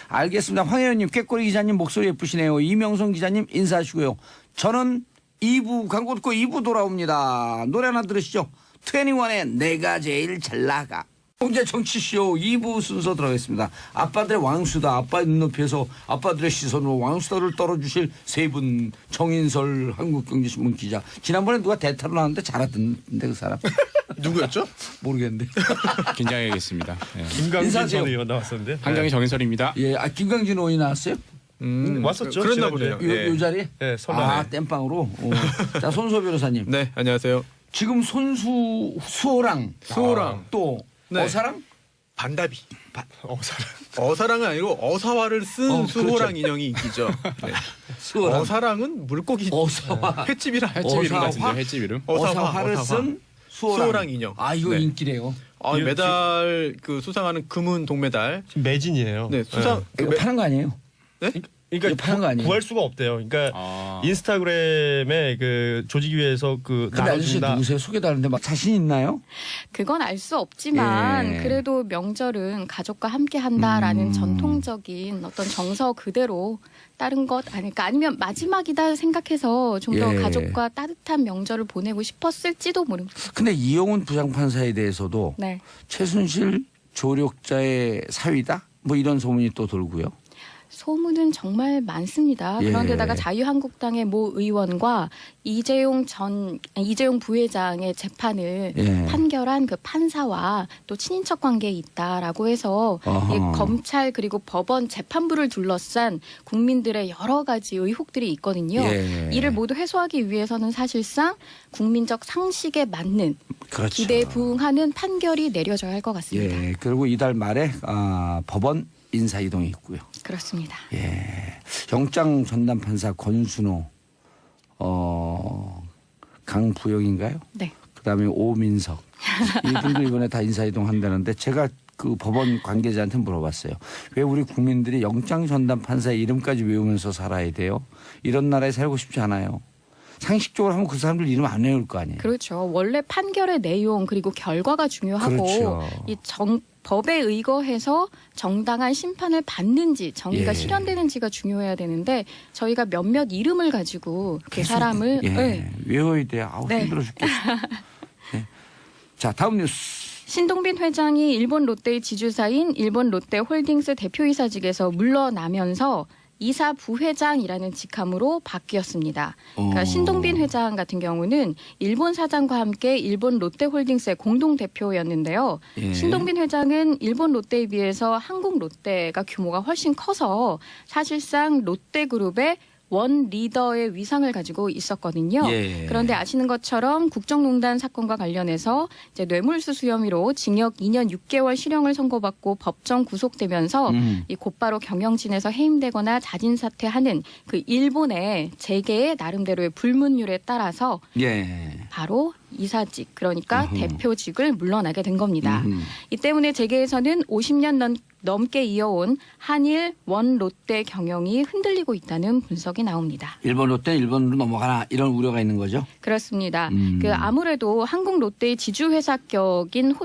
S1: 알겠습니다. 황 의원님 꾀꼬리 기자님 목소리 예쁘시네요. 이명성 기자님 인사하시고요. 저는 2부 광고 듣고 2부 돌아옵니다. 노래 하나 들으시죠. 21의 내가 제일 잘 나가. 공제 정치쇼 2부 순서 들어가겠습니다. 아빠들의 왕수다. 아빠의 눈높이에서 아빠들의 시선으로 왕수다를 떨어주실 세 분. 정인설 한국경제신문 기자. 지난번에 누가 대타로 나왔는데 잘하던데 그 사람.
S3: 누구였죠?
S1: 모르겠는데.
S4: 긴장해야겠습니다. 예.
S5: 김강진
S1: 인사하세요.
S5: 전 의원 나왔었는데.
S4: 한경의 정인설입니다.
S1: 예, 김강진 의원이 나왔어요?
S5: 왔었죠.
S3: 그랬나
S5: 지난주에.
S3: 보네요.
S1: 요 자리에?
S5: 네, 설날에.
S1: 땜빵으로. 자, 손수호 변호사님.
S3: 네, 안녕하세요.
S1: 지금 수호랑 또
S3: 네.
S1: 어사랑
S3: 반다비. 어사랑은 아니고 어사화를 쓴 수호랑
S1: 그렇죠.
S3: 인형이 인기죠. 네.
S1: 수호랑
S3: 어사랑은 물고기
S1: 어사화
S3: 횟집이라.
S4: 횟집 이름
S1: 어사화?
S4: 같은데 횟집 이름.
S1: 어사화를 쓴
S3: 수호랑 인형.
S1: 아 이거
S3: 네.
S1: 인기래요.
S3: 메달 그 수상하는 금은 동메달.
S5: 지금 매진이에요.
S3: 네, 수상
S1: 이거 파는 거 아니에요?
S3: 네?
S5: 그러니까
S1: 이거 파는 거 아니에요?
S5: 구할 수가 없대요. 그러니까 인스타그램에 그 조직위에서 그
S1: 근데 아저씨
S5: 나눠준다.
S1: 누구세요? 소개다는데 막 자신 있나요?
S2: 그건 알 수 없지만
S1: 예.
S2: 그래도 명절은 가족과 함께 한다라는 전통적인 어떤 정서 그대로 따른 것 아닐까. 아니면 마지막이다 생각해서 좀 더
S1: 예.
S2: 가족과 따뜻한 명절을 보내고 싶었을지도 모릅니다.
S1: 근데 이용훈 부장판사에 대해서도
S2: 네.
S1: 최순실 조력자의 사위다? 뭐 이런 소문이 또 돌고요.
S2: 소문은 정말 많습니다.
S1: 예.
S2: 그런데다가 자유한국당의 모 의원과 이재용 부회장의 재판을
S1: 예.
S2: 판결한 그 판사와 또 친인척 관계에 있다라고 해서
S1: 어허.
S2: 이 검찰 그리고 법원 재판부를 둘러싼 국민들의 여러 가지 의혹들이 있거든요.
S1: 예.
S2: 이를 모두 해소하기 위해서는 사실상 국민적 상식에 맞는
S1: 그렇죠.
S2: 기대에 부응하는 판결이 내려져야 할 것 같습니다.
S1: 예. 그리고 이달 말에 법원 인사 이동이 있고요.
S2: 그렇습니다.
S1: 예. 영장 전담 판사 권순호, 강부영인가요?
S2: 네.
S1: 그다음에 오민석 이분들 이번에 다 인사 이동한다는데 제가 그 법원 관계자한테 물어봤어요. 왜 우리 국민들이 영장 전담 판사의 이름까지 외우면서 살아야 돼요? 이런 나라에 살고 싶지 않아요. 상식적으로 하면 그 사람들 이름 안 외울 거 아니에요.
S2: 그렇죠. 원래 판결의 내용 그리고 결과가 중요하고
S1: 그렇죠.
S2: 이 법에 의거해서 정당한 심판을 받는지 정의가
S1: 예.
S2: 실현되는지가 중요해야 되는데 저희가 몇몇 이름을 가지고 그
S1: 계속,
S2: 사람을
S1: 예.
S2: 네.
S1: 외워야 돼요. 아우
S2: 네.
S1: 힘들어 죽겠어. 네. 자 다음 뉴스.
S2: 신동빈 회장이 일본 롯데의 지주사인 일본 롯데홀딩스 대표이사직에서 물러나면서 이사 부회장이라는 직함으로 바뀌었습니다. 그러니까 신동빈 회장 같은 경우는 일본 사장과 함께 일본 롯데홀딩스의 공동 대표였는데요.
S1: 예.
S2: 신동빈 회장은 일본 롯데에 비해서 한국 롯데가 규모가 훨씬 커서 사실상 롯데그룹의 원 리더의 위상을 가지고 있었거든요.
S1: 예.
S2: 그런데 아시는 것처럼 국정농단 사건과 관련해서 이제 뇌물수수 혐의로 징역 2년 6개월 실형을 선고받고 법정 구속되면서 이 곧바로 경영진에서 해임되거나 자진 사퇴하는 그 일본의 재계의 나름대로의 불문율에 따라서
S1: 예.
S2: 바로 이사직 그러니까 대표직을 물러나게 된 겁니다. 이 때문에 재계에서는 50년 넘게 이어온 한일 원 롯데 경영이 흔들리고 있다는 분석이 나옵니다.
S1: 일본 롯데 일본으로 넘어가나 이런 우려가 있는 거죠.
S2: 그렇습니다. 그 아무래도 한국 롯데의 지주회사격인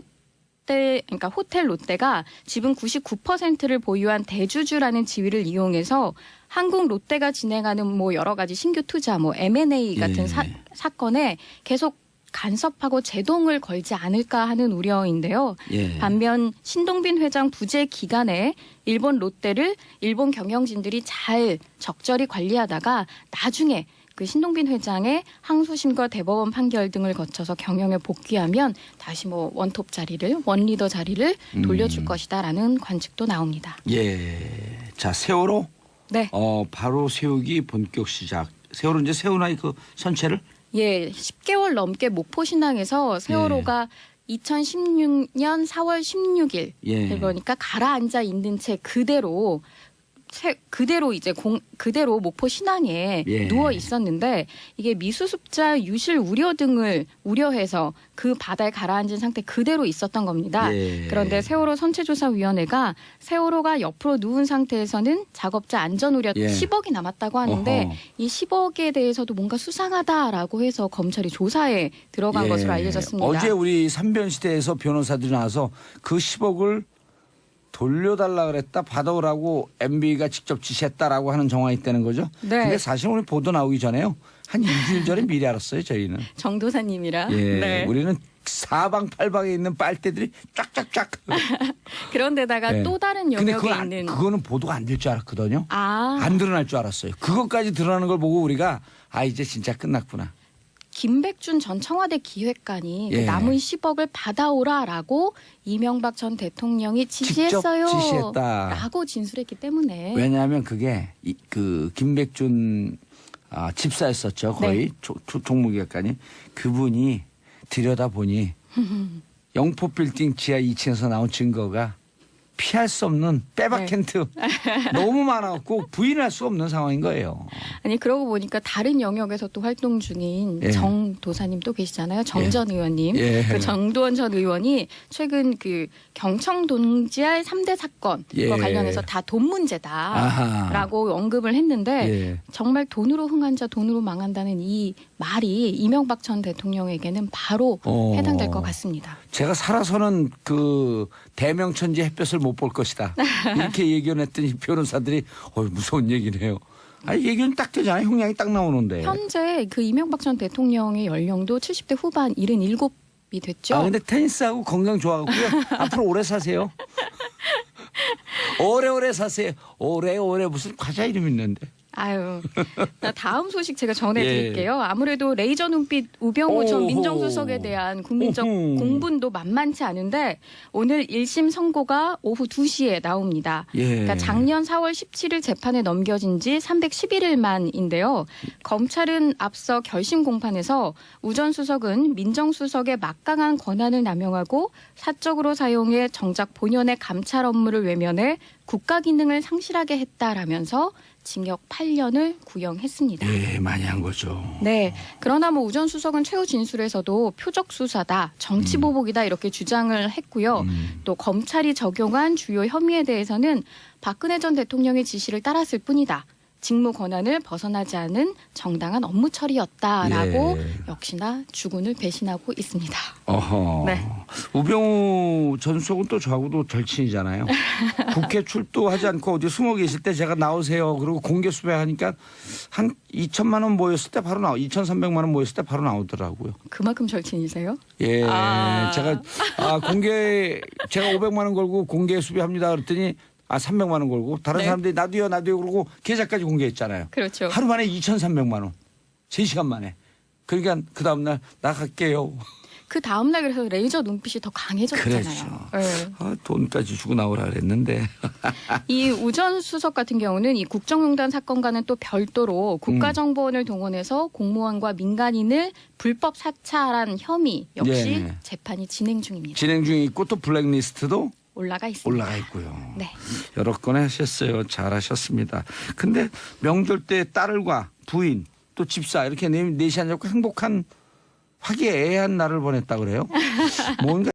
S2: 그러니까 호텔 롯데가 지분 99%를 보유한 대주주라는 지위를 이용해서 한국 롯데가 진행하는 뭐 여러 가지 신규 투자, 뭐 M&A 같은
S1: 예.
S2: 사건에 계속 간섭하고 제동을 걸지 않을까 하는 우려인데요.
S1: 예.
S2: 반면 신동빈 회장 부재 기간에 일본 롯데를 일본 경영진들이 잘 적절히 관리하다가 나중에 그 신동빈 회장의 항소심과 대법원 판결 등을 거쳐서 경영에 복귀하면 다시 뭐 원톱 자리를 원리더 자리를 돌려줄 것이다라는 관측도 나옵니다.
S1: 예. 자 세월호.
S2: 네.
S1: 바로 세우기 본격 시작. 세월호 이제 세우나 그 선체를?
S2: 예, 10개월 넘게 목포신항에서 세월호가 2016년 4월 16일
S1: 예.
S2: 그러니까 가라앉아 있는 채 그대로 이제 그대로 목포 신항에
S1: 예.
S2: 누워 있었는데 이게 미수습자 유실 우려 등을 우려해서 그 바다에 가라앉은 상태 그대로 있었던 겁니다.
S1: 예.
S2: 그런데 세월호 선체조사위원회가 세월호가 옆으로 누운 상태에서는 작업자 안전 우려
S1: 예.
S2: 10억이 남았다고 하는데
S1: 어허.
S2: 이 10억에 대해서도 뭔가 수상하다라고 해서 검찰이 조사에 들어간
S1: 예.
S2: 것으로 알려졌습니다.
S1: 어제 우리 삼변시대에서 변호사들이 나와서 그 10억을 돌려달라 그랬다 받아오라고 MB가 직접 지시했다라고 하는 정황이 있다는 거죠.
S2: 네.
S1: 근데 사실 오늘 보도 나오기 전에요. 한 일주일 전에 미리 알았어요 저희는.
S2: 정도사님이라.
S1: 예.
S2: 네.
S1: 우리는 사방팔방에 있는 빨대들이 쫙쫙쫙.
S2: 그런데다가
S1: 네.
S2: 또 다른
S1: 근데
S2: 영역에 있는
S1: 그거는 보도가 안 될 줄 알았거든요.
S2: 아
S1: 안 드러날 줄 알았어요. 그것까지 드러나는 걸 보고 우리가 아 이제 진짜 끝났구나.
S2: 김백준 전 청와대 기획관이 그
S1: 예.
S2: 남은 10억을 받아오라라고 이명박 전 대통령이 지시했어요.
S1: 직접 지시했다.
S2: 라고 진술했기 때문에
S1: 왜냐하면 그게 그 김백준 집사였었죠. 거의 종무기획관이 그분이 들여다보니 영포 빌딩 지하 2층에서 나온 증거가 피할 수 없는 빼박
S2: 네.
S1: 텐트 너무 많아갖고 부인할 수 없는 상황인 거예요.
S2: 아니 그러고 보니까 다른 영역에서 또 활동 중인
S1: 예.
S2: 정 도사님 또 계시잖아요. 정 전 의원님.
S1: 예.
S2: 그 정도원 전 의원이 최근 그 경청 동지알 3대 사건
S1: 예.
S2: 과 관련해서 다 돈 문제다라고
S1: 아하.
S2: 언급을 했는데
S1: 예.
S2: 정말 돈으로 흥한 자 돈으로 망한다는 이 말이 이명박 전 대통령에게는 바로 해당될 것 같습니다.
S1: 제가 살아서는 그 대명천지 햇볕을 못 볼 것이다. 이렇게 예견했더니 변호사들이 무서운 얘기네요. 아니 예견이 딱 되잖아요. 형량이 딱 나오는데.
S2: 현재 그 이명박 전 대통령의 연령도 70대 후반 77이 됐죠.
S1: 아 근데 테니스하고 건강 좋아갖고요. 앞으로 오래 사세요. 오래오래 사세요. 오래오래 무슨 과자 이름 있는데.
S2: 아유, 다음 소식 제가 전해드릴게요. 아무래도 레이저 눈빛 우병우 전
S1: 오호.
S2: 민정수석에 대한 국민적
S1: 오호.
S2: 공분도 만만치 않은데 오늘 1심 선고가 오후 2시에 나옵니다.
S1: 예.
S2: 그러니까 작년 4월 17일 재판에 넘겨진 지 311일 만인데요. 검찰은 앞서 결심 공판에서 우 전 수석은 민정수석의 막강한 권한을 남용하고 사적으로 사용해 정작 본연의 감찰 업무를 외면해 국가 기능을 상실하게 했다라면서 징역 8년을 구형했습니다.
S1: 예, 많이 한 거죠.
S2: 네. 그러나 뭐 우 전 수석은 최후 진술에서도 표적 수사다, 정치 보복이다 이렇게 주장을 했고요. 또 검찰이 적용한 주요 혐의에 대해서는 박근혜 전 대통령의 지시를 따랐을 뿐이다. 직무 권한을 벗어나지 않은 정당한 업무 처리였다라고
S1: 예.
S2: 역시나 주군을 배신하고 있습니다.
S1: 어허.
S2: 네.
S1: 우병우 전 수석은 또 저하고도 절친이잖아요. 국회 출두하지 않고 어디 숨어 계실 때 제가 나오세요. 그리고 공개 수배하니까 한 2천만 원 모였을 때 바로 2,300만 원 모였을 때 바로 나오더라고요.
S2: 그만큼 절친이세요?
S1: 예.
S2: 아.
S1: 제가 제가 500만 원 걸고 공개 수배합니다 그랬더니 300만 원 걸고 다른
S2: 네.
S1: 사람들이 나도요 그러고 계좌까지 공개했잖아요.
S2: 그렇죠.
S1: 하루 만에 2,300만 원. 3시간 만에. 그러니까 그 다음 날 나 갈게요.
S2: 그 다음날 그래서 레이저 눈빛이 더 강해졌잖아요. 네.
S1: 돈까지 주고 나오라 그랬는데.
S2: 이 우 전 수석 같은 경우는 이 국정농단 사건과는 또 별도로 국가정보원을 동원해서 공무원과 민간인을 불법 사찰한 혐의 역시
S1: 예.
S2: 재판이 진행 중입니다.
S1: 진행 중에 있고 또 블랙리스트도
S2: 올라가 있습니다.
S1: 올라가 있고요.
S2: 네.
S1: 여러 건 하셨어요. 잘하셨습니다. 근데 명절 때 딸과 부인 또 집사 이렇게 넷이 앉아서 행복한 화기애애한 날을 보냈다 그래요. 뭔가